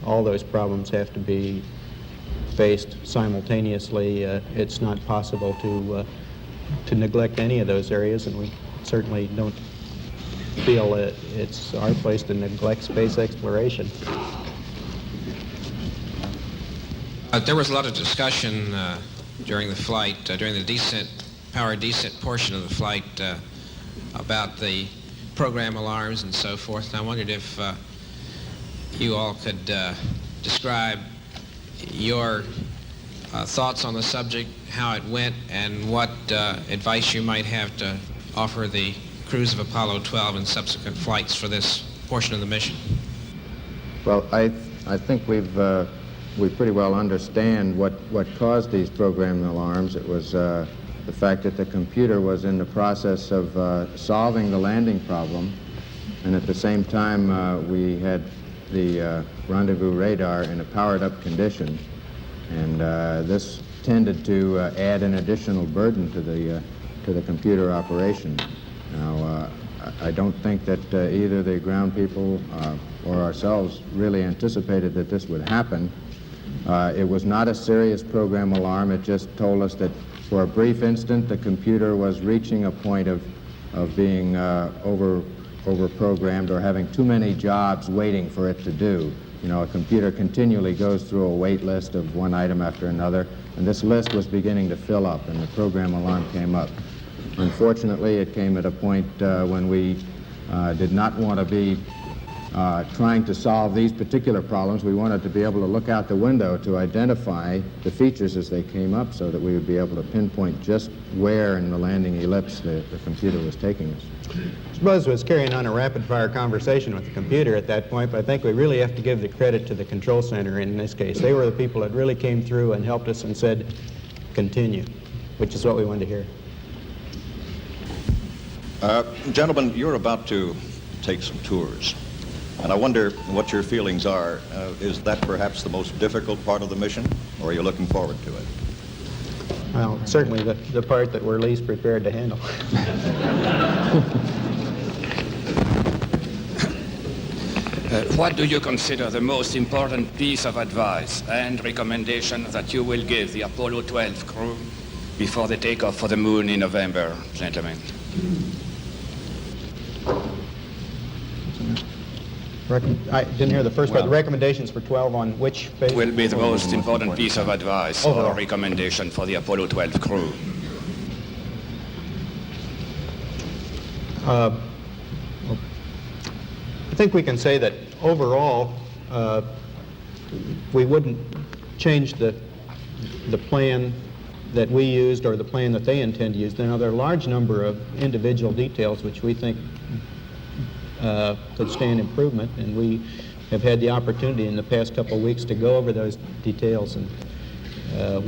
B: all those problems have to be faced simultaneously. It's not possible to neglect any of those areas, and we certainly don't feel it's our place to neglect space exploration.
J: There was a lot of discussion during the flight, during the power descent portion of the flight, about the program alarms and so forth. And I wondered if you all could describe your thoughts on the subject, how it went, and what advice you might have to offer the crews of Apollo 12 and subsequent flights for this portion of the mission.
D: Well, I think we pretty well understand what caused these program alarms. It was the fact that the computer was in the process of solving the landing problem, and at the same time we had the rendezvous radar in a powered-up condition, and this tended to add an additional burden to the computer operation. Now, I don't think that either the ground people or ourselves really anticipated that this would happen. It was not a serious program alarm. It just told us that for a brief instant the computer was reaching a point of being over-programmed or having too many jobs waiting for it to do. You know, a computer continually goes through a wait list of one item after another, and this list was beginning to fill up, and the program alarm came up. Unfortunately, it came at a point when we did not want to be trying to solve these particular problems, we wanted to be able to look out the window to identify the features as they came up so that we would be able to pinpoint just where in the landing ellipse the computer was taking us.
B: I suppose was carrying on a rapid-fire conversation with the computer at that point, but I think we really have to give the credit to the control center in this case. They were the people that really came through and helped us and said, continue, which is what we wanted to hear.
K: Gentlemen, you're about to take some tours, and I wonder what your feelings are. Is that perhaps the most difficult part of the mission, or are you looking forward to it?
B: Well, certainly the part that we're least prepared to handle.
L: What do you consider the most important piece of advice and recommendation that you will give the Apollo 12 crew before they take off for the moon in November, gentlemen?
B: I didn't hear the first part. The recommendations for 12 on which page?
L: Will be the most important piece of advice or recommendation for the Apollo 12 crew.
B: I think we can say that overall we wouldn't change the plan that we used or the plan that they intend to use. Now, there are a large number of individual details which we think could stand improvement, and we have had the opportunity in the past couple of weeks to go over those details and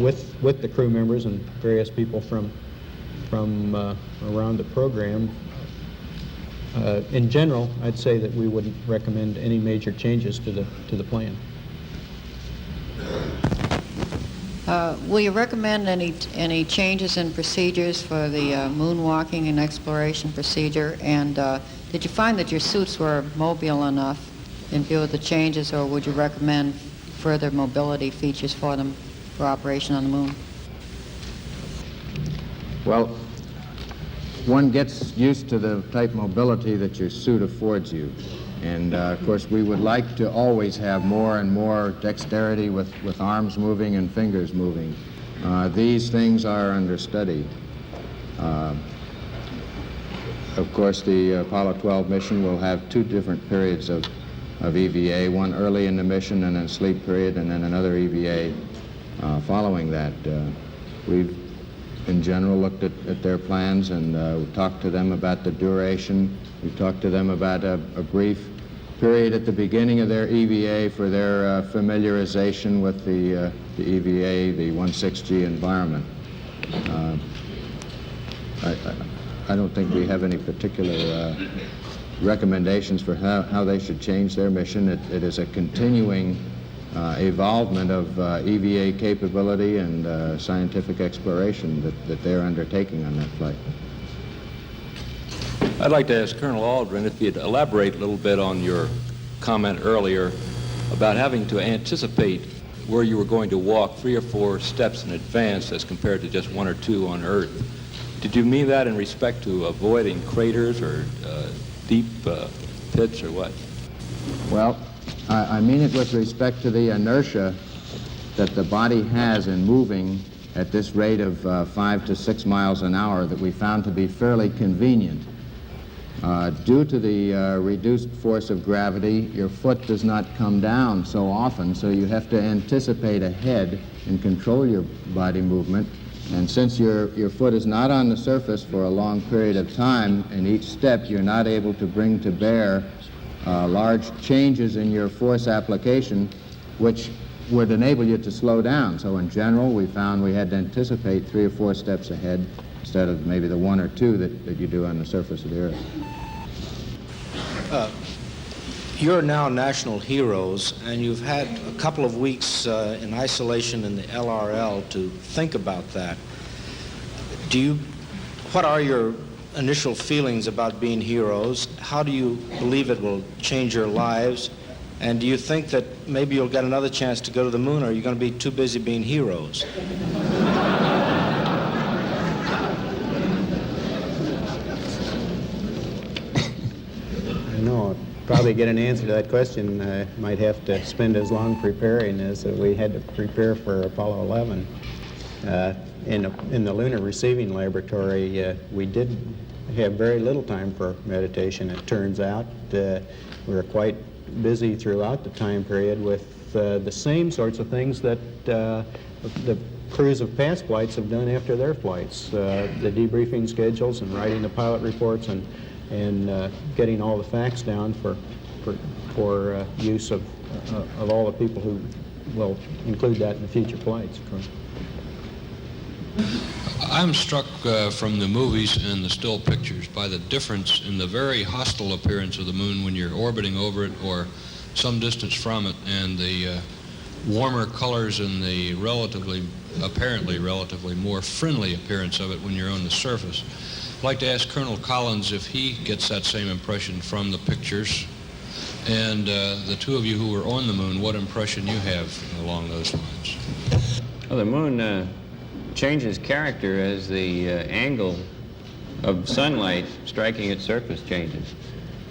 B: with the crew members and various people from around the program. In general, I'd say that we wouldn't recommend any major changes to the plan.
M: Will you recommend any changes in procedures for the moonwalking and exploration procedure? And did you find that your suits were mobile enough in view of the changes, or would you recommend further mobility features for them for operation on the moon?
D: Well, one gets used to the type mobility that your suit affords you. And of course, we would like to always have more and more dexterity with arms moving and fingers moving. These things are under study. Of course, the Apollo 12 mission will have two different periods of EVA, one early in the mission and then sleep period, and then another EVA following that. We've in general looked at their plans and talked to them about the duration. We talked to them about a brief period at the beginning of their EVA for their familiarization with the EVA, the 16G environment. I don't think we have any particular recommendations for how they should change their mission. It is a continuing evolvement of EVA capability and scientific exploration that they're undertaking on that flight.
N: I'd like to ask Colonel Aldrin if you'd elaborate a little bit on your comment earlier about having to anticipate where you were going to walk 3 or 4 steps in advance as compared to just 1 or 2 on Earth. Did you mean that in respect to avoiding craters or deep pits or what?
D: Well, I mean it with respect to the inertia that the body has in moving at this rate of 5 to 6 miles an hour that we found to be fairly convenient. Due to the reduced force of gravity, your foot does not come down so often, so you have to anticipate ahead and control your body movement. And since your foot is not on the surface for a long period of time, in each step you're not able to bring to bear large changes in your force application, which would enable you to slow down. So in general, we found we had to anticipate 3 or 4 steps ahead instead of maybe the 1 or 2 that you do on the surface of the Earth.
O: You're now national heroes, and you've had a couple of weeks in isolation in the LRL to think about that. What are your initial feelings about being heroes? How do you believe it will change your lives? And do you think that maybe you'll get another chance to go to the moon, or are you going to be too busy being heroes?
B: No, probably get an answer to that question. I might have to spend as long preparing as we had to prepare for Apollo 11. In the lunar receiving laboratory, we did have very little time for meditation, it turns out. We were quite busy throughout the time period with the same sorts of things that the crews of past flights have done after their flights. The debriefing schedules and writing the pilot reports and getting all the facts down for use of all the people who will include that in the future flights, of course.
P: I'm struck from the movies and the still pictures by the difference in the very hostile appearance of the moon when you're orbiting over it or some distance from it, and the warmer colors and the apparently relatively more friendly appearance of it when you're on the surface. I'd like to ask Colonel Collins if he gets that same impression from the pictures, and the two of you who were on the moon, what impression you have along those lines.
C: Well, the moon changes character as the angle of sunlight striking its surface changes.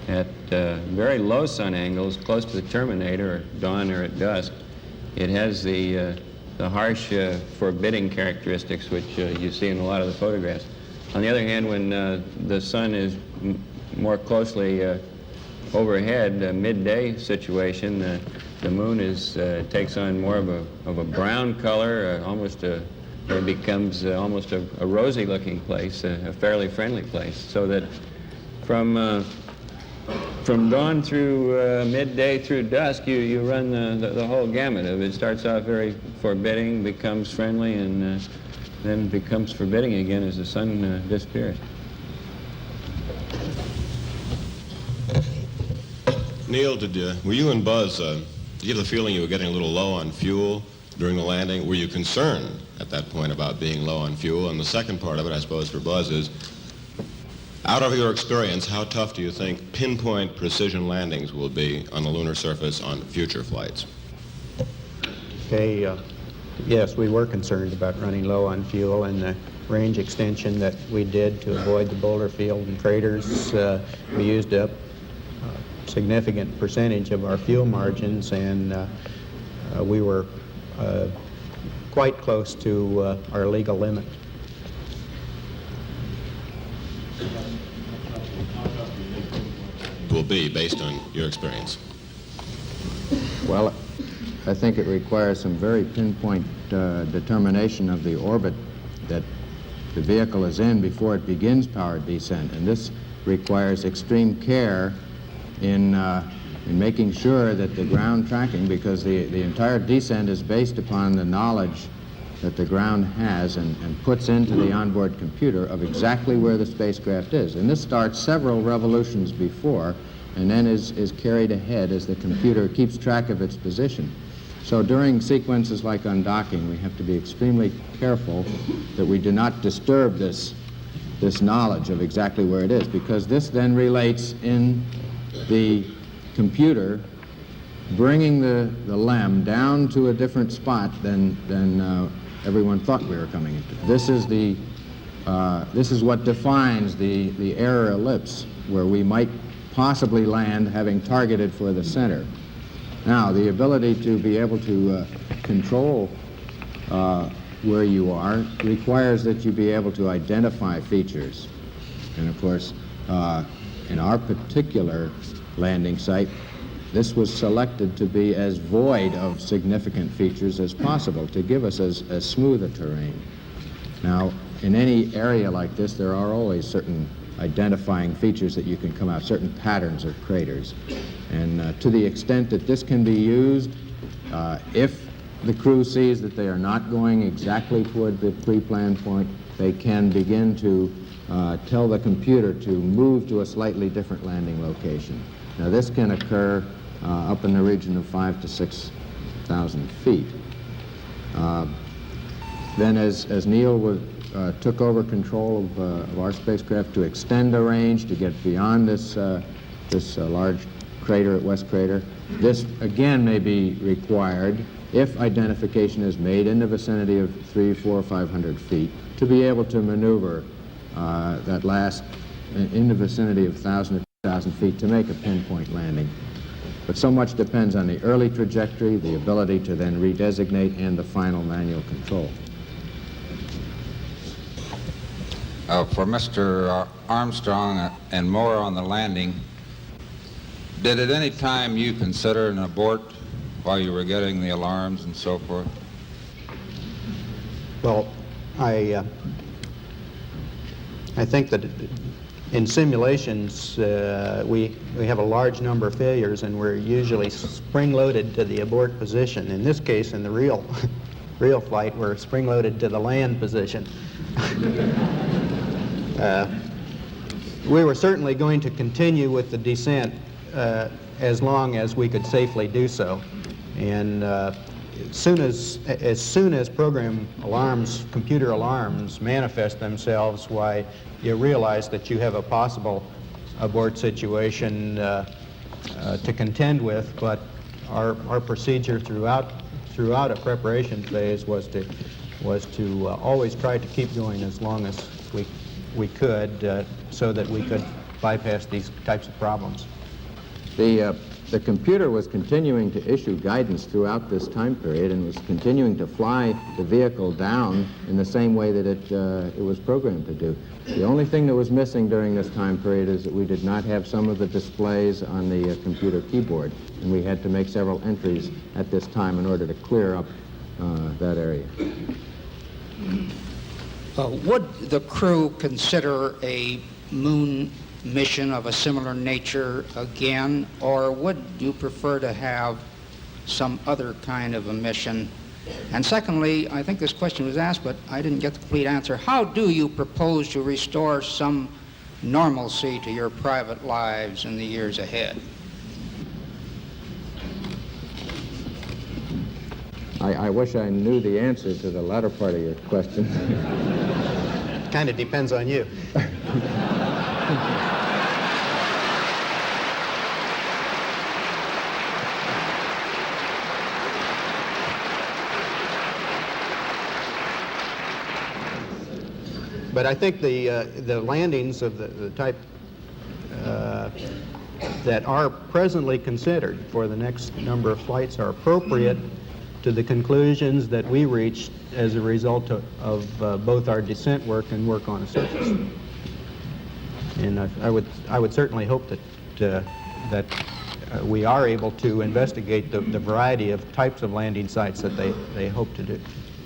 C: At very low sun angles, close to the terminator, or dawn or at dusk, it has the harsh, forbidding characteristics which you see in a lot of the photographs. On the other hand, when the sun is more closely overhead, a midday situation, the moon takes on more of a brown color, it becomes almost a rosy-looking place, a fairly friendly place, so that from dawn through midday through dusk, you run the whole gamut of it. It starts off very forbidding, becomes friendly, and then becomes forbidding again as the sun disappears.
Q: Neil, were you and Buzz, did you have the feeling you were getting a little low on fuel during the landing? Were you concerned at that point about being low on fuel? And the second part of it, I suppose, for Buzz is, out of your experience, how tough do you think pinpoint precision landings will be on the lunar surface on future flights?
B: Okay, yes, we were concerned about running low on fuel, and the range extension that we did to avoid the boulder field and craters, we used up a significant percentage of our fuel margins, and we were quite close to our legal limit.
Q: Will be based on your experience?
D: Well, I think it requires some very pinpoint determination of the orbit that the vehicle is in before it begins powered descent, and this requires extreme care in making sure that the ground tracking, because the entire descent is based upon the knowledge that the ground has and puts into the onboard computer of exactly where the spacecraft is. And this starts several revolutions before and then is carried ahead as the computer keeps track of its position. So during sequences like undocking, we have to be extremely careful that we do not disturb this knowledge of exactly where it is, because this then relates in the computer bringing the LEM down to a different spot than everyone thought we were coming into. This is what defines the error ellipse, where we might possibly land having targeted for the center. Now, the ability to be able to control where you are requires that you be able to identify features. And of course, in our particular landing site, this was selected to be as void of significant features as possible, to give us as smooth a terrain. Now, in any area like this, there are always certain identifying features that you can come out, certain patterns of craters. And to the extent that this can be used, if the crew sees that they are not going exactly toward the pre-planned point, they can begin to tell the computer to move to a slightly different landing location. Now, this can occur up in the region of 5,000 to 6,000 feet. Then as Neil took over control of our spacecraft to extend the range, to get beyond this large crater at West Crater, this again may be required if identification is made in the vicinity of 300, 400, 500 feet, to be able to maneuver that last in the vicinity of 1,000 to 2,000 feet to make a pinpoint landing. But so much depends on the early trajectory, the ability to then redesignate, and the final manual control.
R: For Mr. Armstrong and more on the landing, Did at any time you consider an abort while you were getting the alarms and so forth?
B: Well, I think that in simulations we have a large number of failures, and we're usually spring-loaded to the abort position. In this case, in the real flight, we're spring-loaded to the land position. We were certainly going to continue with the descent as long as we could safely do so, and as soon as program alarms, computer alarms manifest themselves, why, you realize that you have a possible abort situation to contend with. But our procedure throughout a preparation phase was to always try to keep going as long as we could, so that we could bypass these types of problems.
D: The computer was continuing to issue guidance throughout this time period and was continuing to fly the vehicle down in the same way that it was programmed to do. The only thing that was missing during this time period is that we did not have some of the displays on the computer keyboard, and we had to make several entries at this time in order to clear up that area.
S: Would the crew consider a moon mission of a similar nature again, or would you prefer to have some other kind of a mission? And secondly, I think this question was asked, but I didn't get the complete answer. How do you propose to restore some normalcy to your private lives in the years ahead?
D: I wish I knew the answer to the latter part of your question.
B: Kind of depends on you. But I think the landings of the type that are presently considered for the next number of flights are appropriate to the conclusions that we reached as a result of both our descent work and work on a surface. And I would certainly hope that we are able to investigate the variety of types of landing sites that they hope to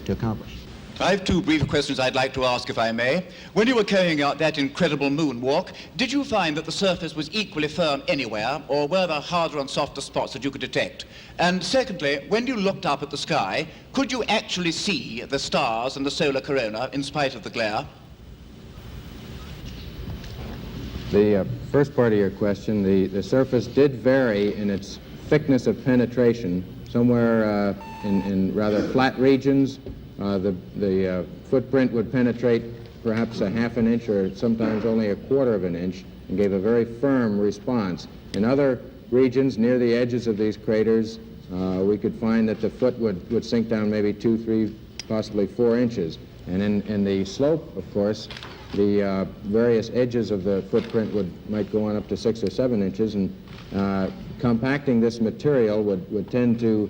B: accomplish.
T: I have two brief questions I'd like to ask, if I may. When you were carrying out that incredible moonwalk, did you find that the surface was equally firm anywhere, or were there harder and softer spots that you could detect? And secondly, when you looked up at the sky, could you actually see the stars and the solar corona in spite of the glare?
D: The first part of your question, the surface did vary in its thickness of penetration. Somewhere in rather flat regions, the footprint would penetrate perhaps a half an inch or sometimes only a quarter of an inch and gave a very firm response. In other regions near the edges of these craters, we could find that the foot would sink down maybe 2, 3, possibly 4 inches. And in the slope, of course, the various edges of the footprint might go on up to 6 or 7 inches, and compacting this material would tend to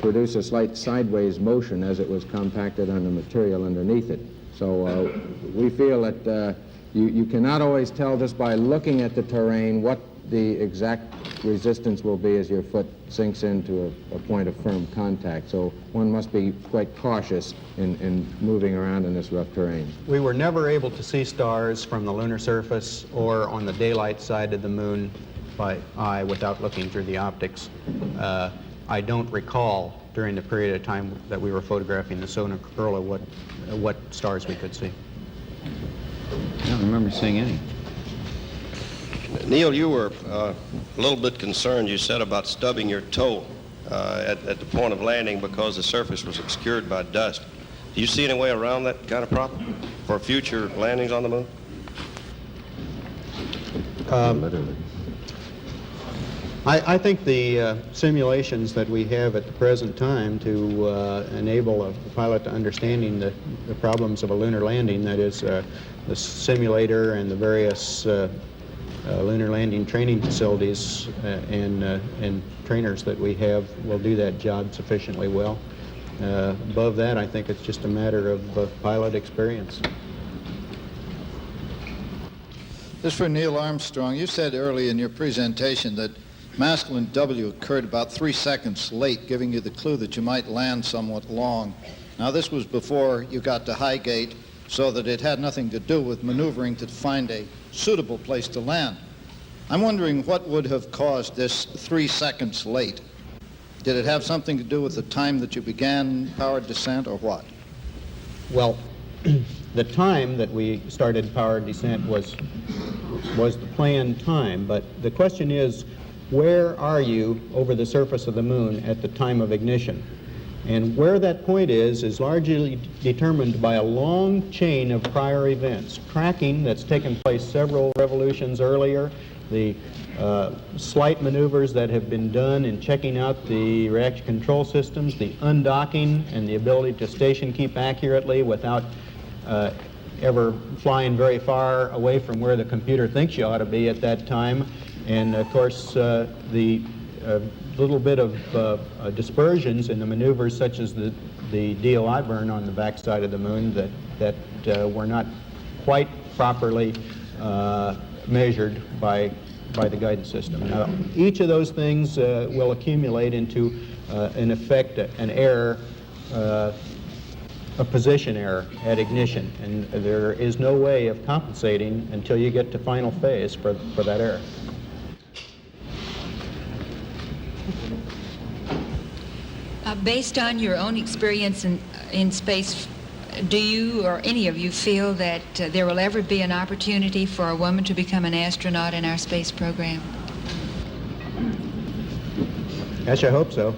D: produce a slight sideways motion as it was compacted on the material underneath it. So we feel that you cannot always tell just by looking at the terrain what the exact resistance will be as your foot sinks into a point of firm contact. So one must be quite cautious in moving around in this rough terrain.
B: We were never able to see stars from the lunar surface or on the daylight side of the moon by eye without looking through the optics. I don't recall during the period of time that we were photographing the solar corona what stars we could see.
C: I don't remember seeing any.
U: Neil, you were a little bit concerned, you said, about stubbing your toe at the point of landing because the surface was obscured by dust. Do you see any way around that kind of problem for future landings on the moon?
B: I think the simulations that we have at the present time to enable a pilot to understanding the problems of a lunar landing, that is the simulator and the various lunar landing training facilities and trainers that we have, will do that job sufficiently well. Above that, I think it's just a matter of pilot experience.
A: This is for Neil Armstrong. You said early in your presentation that masculine W occurred about 3 seconds late, giving you the clue that you might land somewhat long. Now, this was before you got to Highgate, so that it had nothing to do with maneuvering to find a suitable place to land. I'm wondering what would have caused this 3 seconds late. Did it have something to do with the time that you began powered descent, or what?
B: Well, the time that we started powered descent was the planned time, but the question is, where are you over the surface of the moon at the time of ignition? And where that point is largely determined by a long chain of prior events. Tracking that's taken place several revolutions earlier, the slight maneuvers that have been done in checking out the reaction control systems, the undocking and the ability to station keep accurately without ever flying very far away from where the computer thinks you ought to be at that time. And of course, the little bit of dispersions in the maneuvers, such as the DOI burn on the backside of the moon, that were not quite properly measured by the guidance system. Now, each of those things will accumulate into, in effect, an error, a position error at ignition, and there is no way of compensating until you get to final phase for that error.
V: Based on your own experience in space, do you or any of you feel that there will ever be an opportunity for a woman to become an astronaut in our space program?
B: Gosh, I hope so.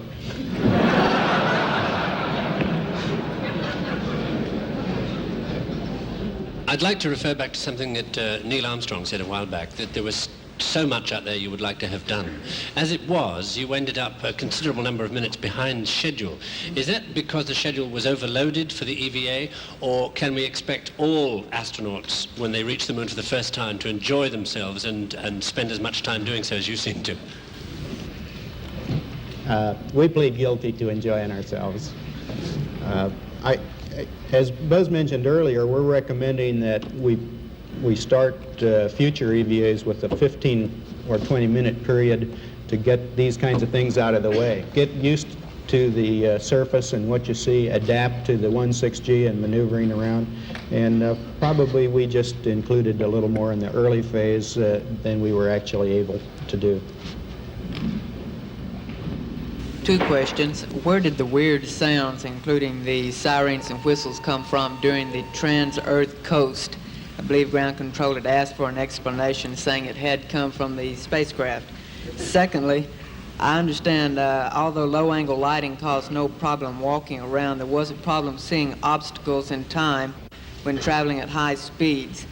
W: I'd like to refer back to something that Neil Armstrong said a while back, that there was so much out there you would like to have done. As it was, you ended up a considerable number of minutes behind schedule. Is that because the schedule was overloaded for the EVA, or can we expect all astronauts, when they reach the moon for the first time, to enjoy themselves and spend as much time doing so as you seem to?
B: We plead guilty to enjoying ourselves. As Buzz mentioned earlier, we're recommending that we start future EVAs with a 15 or 20-minute period to get these kinds of things out of the way. Get used to the surface and what you see, adapt to the 1.6G and maneuvering around, and probably we just included a little more in the early phase than we were actually able to do.
X: Two questions. Where did the weird sounds, including the sirens and whistles, come from during the trans-Earth coast? I believe ground control had asked for an explanation, saying it had come from the spacecraft. Secondly, I understand although low-angle lighting caused no problem walking around, there was a problem seeing obstacles in time when traveling at high speeds.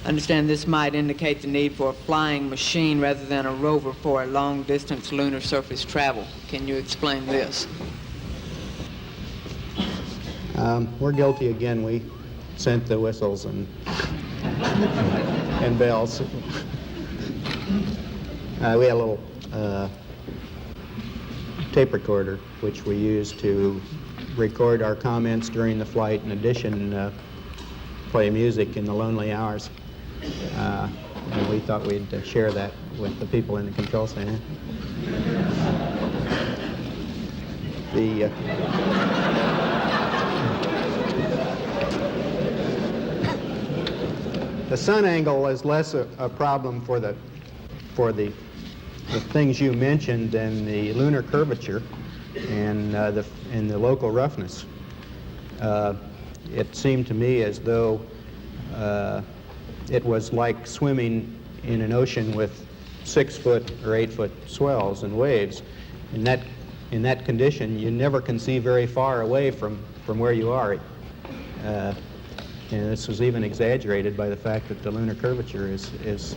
X: I understand this might indicate the need for a flying machine rather than a rover for a long-distance lunar surface travel. Can you explain this?
B: We're guilty again. We sent the whistles and bells. We had a little tape recorder, which we used to record our comments during the flight. In addition, play music in the lonely hours. And we thought we'd share that with the people in the control center. The sun angle is less a problem for the things you mentioned than the lunar curvature and the local roughness. It seemed to me as though it was like swimming in an ocean with 6-foot or 8-foot swells and waves. In that condition, you never can see very far away from where you are. And this was even exaggerated by the fact that the lunar curvature is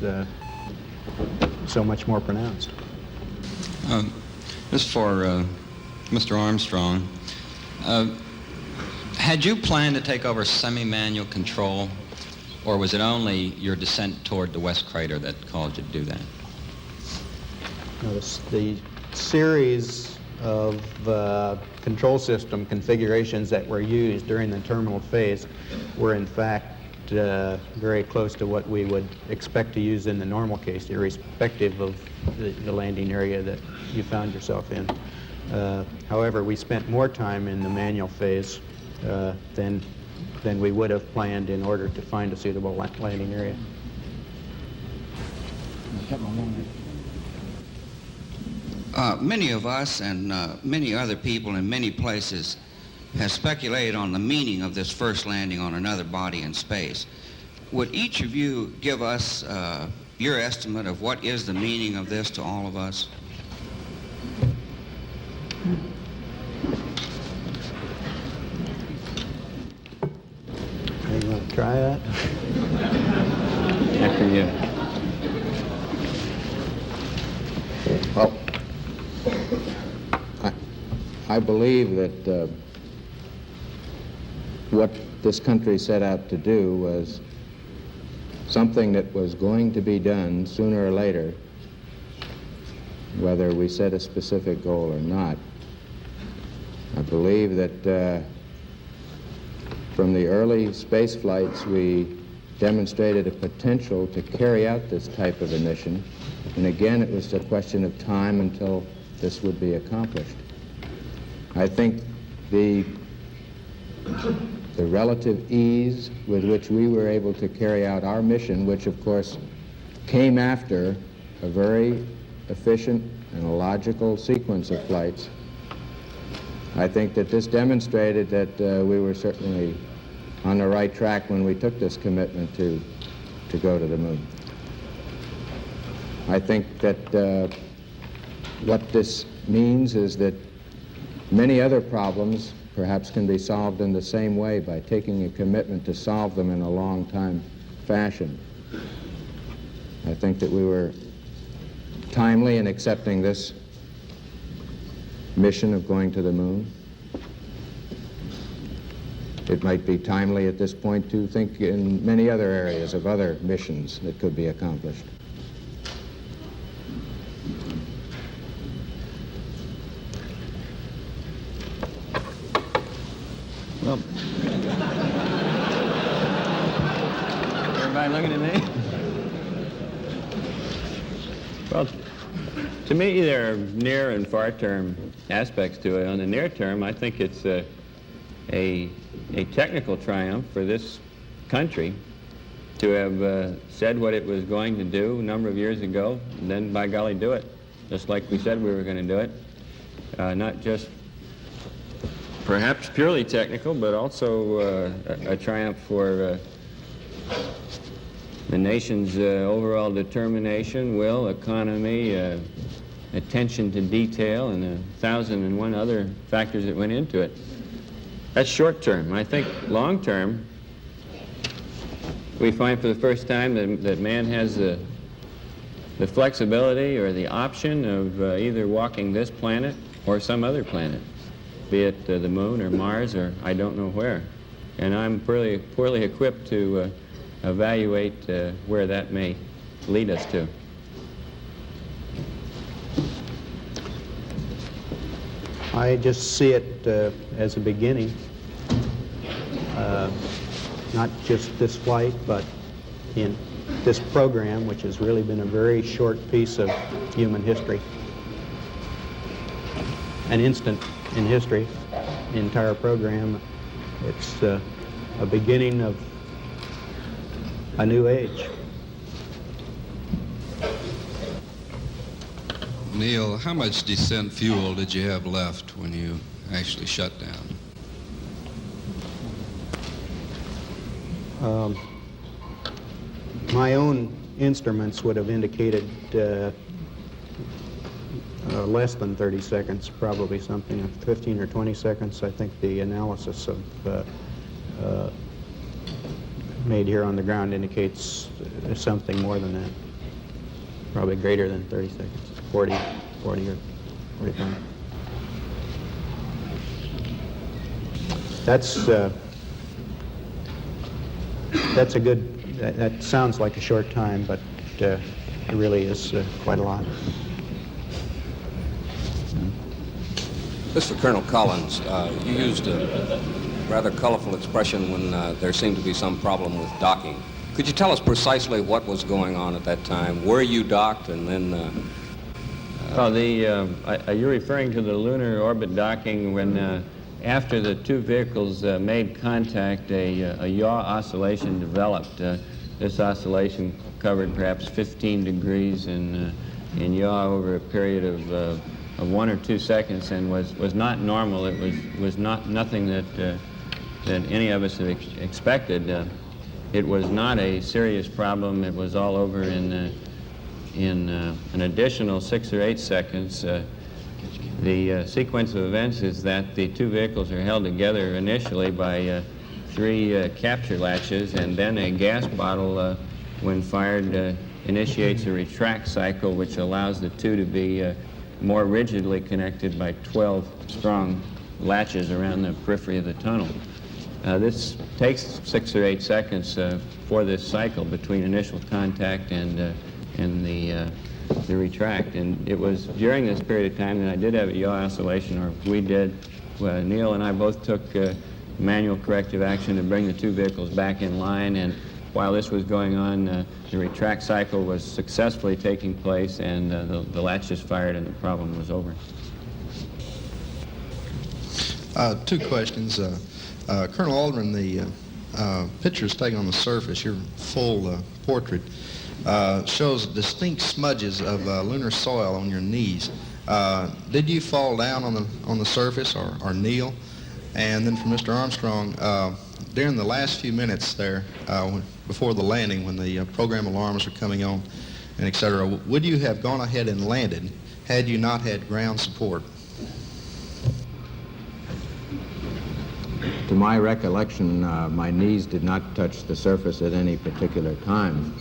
B: so much more pronounced.
Y: This is for Mr. Armstrong. Had you planned to take over semi-manual control, or was it only your descent toward the West Crater that caused you to do that?
B: The series of control system configurations that were used during the terminal phase were in fact very close to what we would expect to use in the normal case, irrespective of the landing area that you found yourself in. However, we spent more time in the manual phase than we would have planned in order to find a suitable landing area.
E: Many of us and many other people in many places have speculated on the meaning of this first landing on another body in space. Would each of you give us your estimate of what is the meaning of this to all of us?
B: You want to try that?
C: After you.
D: Well, I believe that what this country set out to do was something that was going to be done sooner or later, whether we set a specific goal or not. I believe that from the early space flights, we demonstrated a potential to carry out this type of a mission. And again, it was a question of time until this would be accomplished. I think the relative ease with which we were able to carry out our mission, which of course came after a very efficient and a logical sequence of flights, I think that this demonstrated that we were certainly on the right track when we took this commitment to go to the moon. I think that what this means is that many other problems perhaps can be solved in the same way by taking a commitment to solve them in a long time fashion. I think that we were timely in accepting this mission of going to the moon. It might be timely at this point to think in many other areas of other missions that could be accomplished.
C: Well, everybody looking at me? Well, to me, there are near and far-term aspects to it. On the near term, I think it's a technical triumph for this country to have said what it was going to do a number of years ago, and then, by golly, do it, just like we said we were going to do it. Not just perhaps purely technical, but also a triumph for the nation's overall determination, will, economy, attention to detail, and 1,001 other factors that went into it. That's short term. I think long term, we find for the first time that man has the flexibility or the option of either walking this planet or some other planet, be it the moon or Mars or I don't know where. And I'm poorly equipped to evaluate where that may lead us to.
B: I just see it as a beginning, not just this flight, but in this program, which has really been a very short piece of human history, an instant in history, the entire program. It's a beginning of a new age.
R: Neil, how much descent fuel did you have left when you actually shut down?
B: My own instruments would have indicated less than 30 seconds, probably something of 15 or 20 seconds. I think the analysis of made here on the ground indicates something more than that, probably greater than 30 seconds, 40 or 45. That's a good, that sounds like a short time, but it really is quite a lot.
F: This is for Colonel Collins. You used rather colorful expression when there seemed to be some problem with docking. Could you tell us precisely what was going on at that time, where you docked, and then...
C: You're referring to the lunar orbit docking when, after the two vehicles made contact, a yaw oscillation developed. This oscillation covered perhaps 15 degrees in yaw over a period of 1 or 2 seconds, and was not normal. It was nothing that any of us had expected. It was not a serious problem. It was all over in an additional 6 or 8 seconds. The sequence of events is that the two vehicles are held together initially by 3 capture latches, and then a gas bottle, when fired, initiates a retract cycle, which allows the two to be more rigidly connected by 12 strong latches around the periphery of the tunnel. This takes 6 or 8 seconds for this cycle between initial contact and the retract. And it was during this period of time that I did have a yaw oscillation, or we did. Neil and I both took manual corrective action to bring the two vehicles back in line, and while this was going on, the retract cycle was successfully taking place, and the latches fired and the problem was over.
G: 2 questions. Colonel Aldrin, the pictures taken on the surface, your full portrait, shows distinct smudges of lunar soil on your knees. Did you fall down on the surface or kneel? And then for Mr. Armstrong, during the last few minutes there, before the landing, when the program alarms were coming on, and et cetera, would you have gone ahead and landed had you not had ground support?
D: To my recollection, my knees did not touch the surface at any particular time.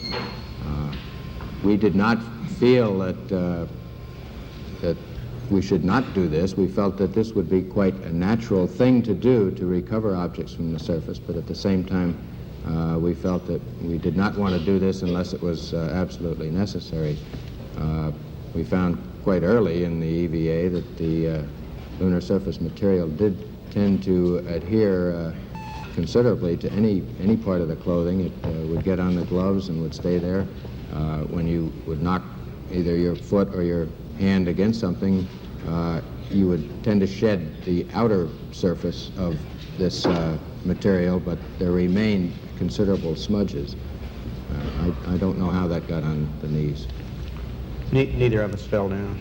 D: We did not feel that we should not do this. We felt that this would be quite a natural thing to do, to recover objects from the surface, but at the same time, we felt that we did not want to do this unless it was absolutely necessary. We found quite early in the EVA that the lunar surface material did tend to adhere considerably to any part of the clothing. It would get on the gloves and would stay there. When you would knock either your foot or your hand against something, you would tend to shed the outer surface of this material, but there remained considerable smudges. I don't know how that got on the knees.
B: Neither of us fell down.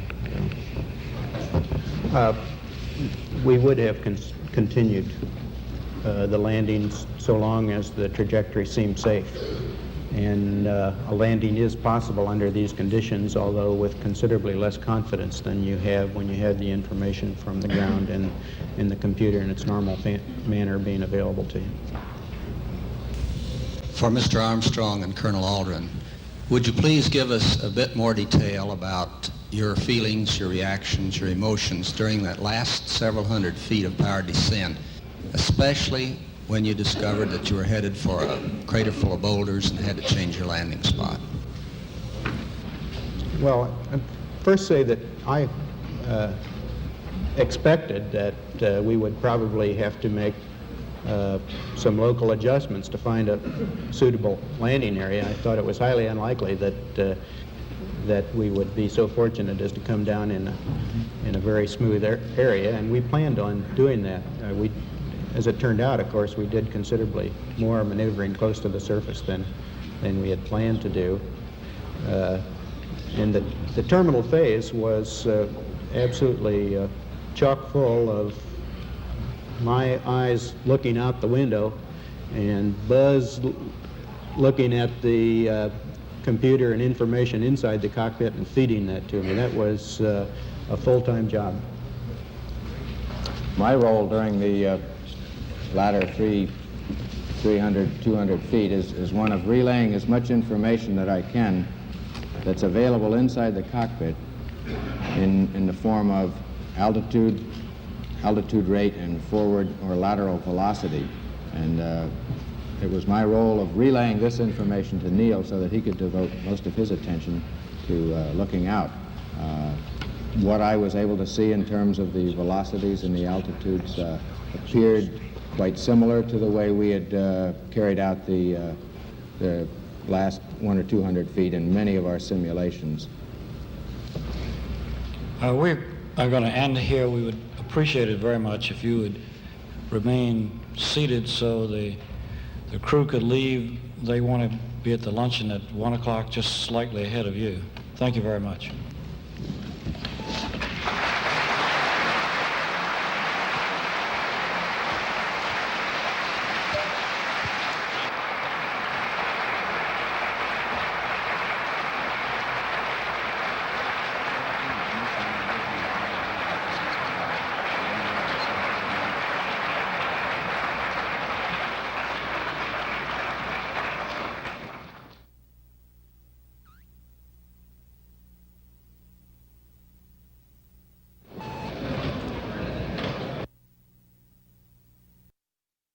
B: We would have continued the landings so long as the trajectory seemed safe. And a landing is possible under these conditions, although with considerably less confidence than you have when you have the information from the ground and in the computer in its normal manner being available to you.
H: For Mr. Armstrong and Colonel Aldrin, would you please give us a bit more detail about your feelings, your reactions, your emotions during that last several hundred feet of power descent, especially when you discovered that you were headed for a crater full of boulders and had to change your landing spot?
B: Well, I'd first say that I expected that we would probably have to make some local adjustments to find a suitable landing area. I thought it was highly unlikely that we would be so fortunate as to come down in a very smooth area, and we planned on doing that. As it turned out, of course, we did considerably more maneuvering close to the surface than we had planned to do. And the terminal phase was absolutely chock full of my eyes looking out the window and Buzz looking at the computer and information inside the cockpit and feeding that to me. That was a full-time job.
D: My role during the latter 300, 200 feet is one of relaying as much information that I can that's available inside the cockpit in the form of altitude rate, and forward or lateral velocity. And it was my role of relaying this information to Neil so that he could devote most of his attention to looking out. What I was able to see in terms of the velocities and the altitudes appeared quite similar to the way we had carried out the last 100 or 200 feet in many of our simulations.
I: We are going to end here. We would appreciate it very much if you would remain seated so the crew could leave. They want to be at the luncheon at 1 o'clock, just slightly ahead of you. Thank you very much.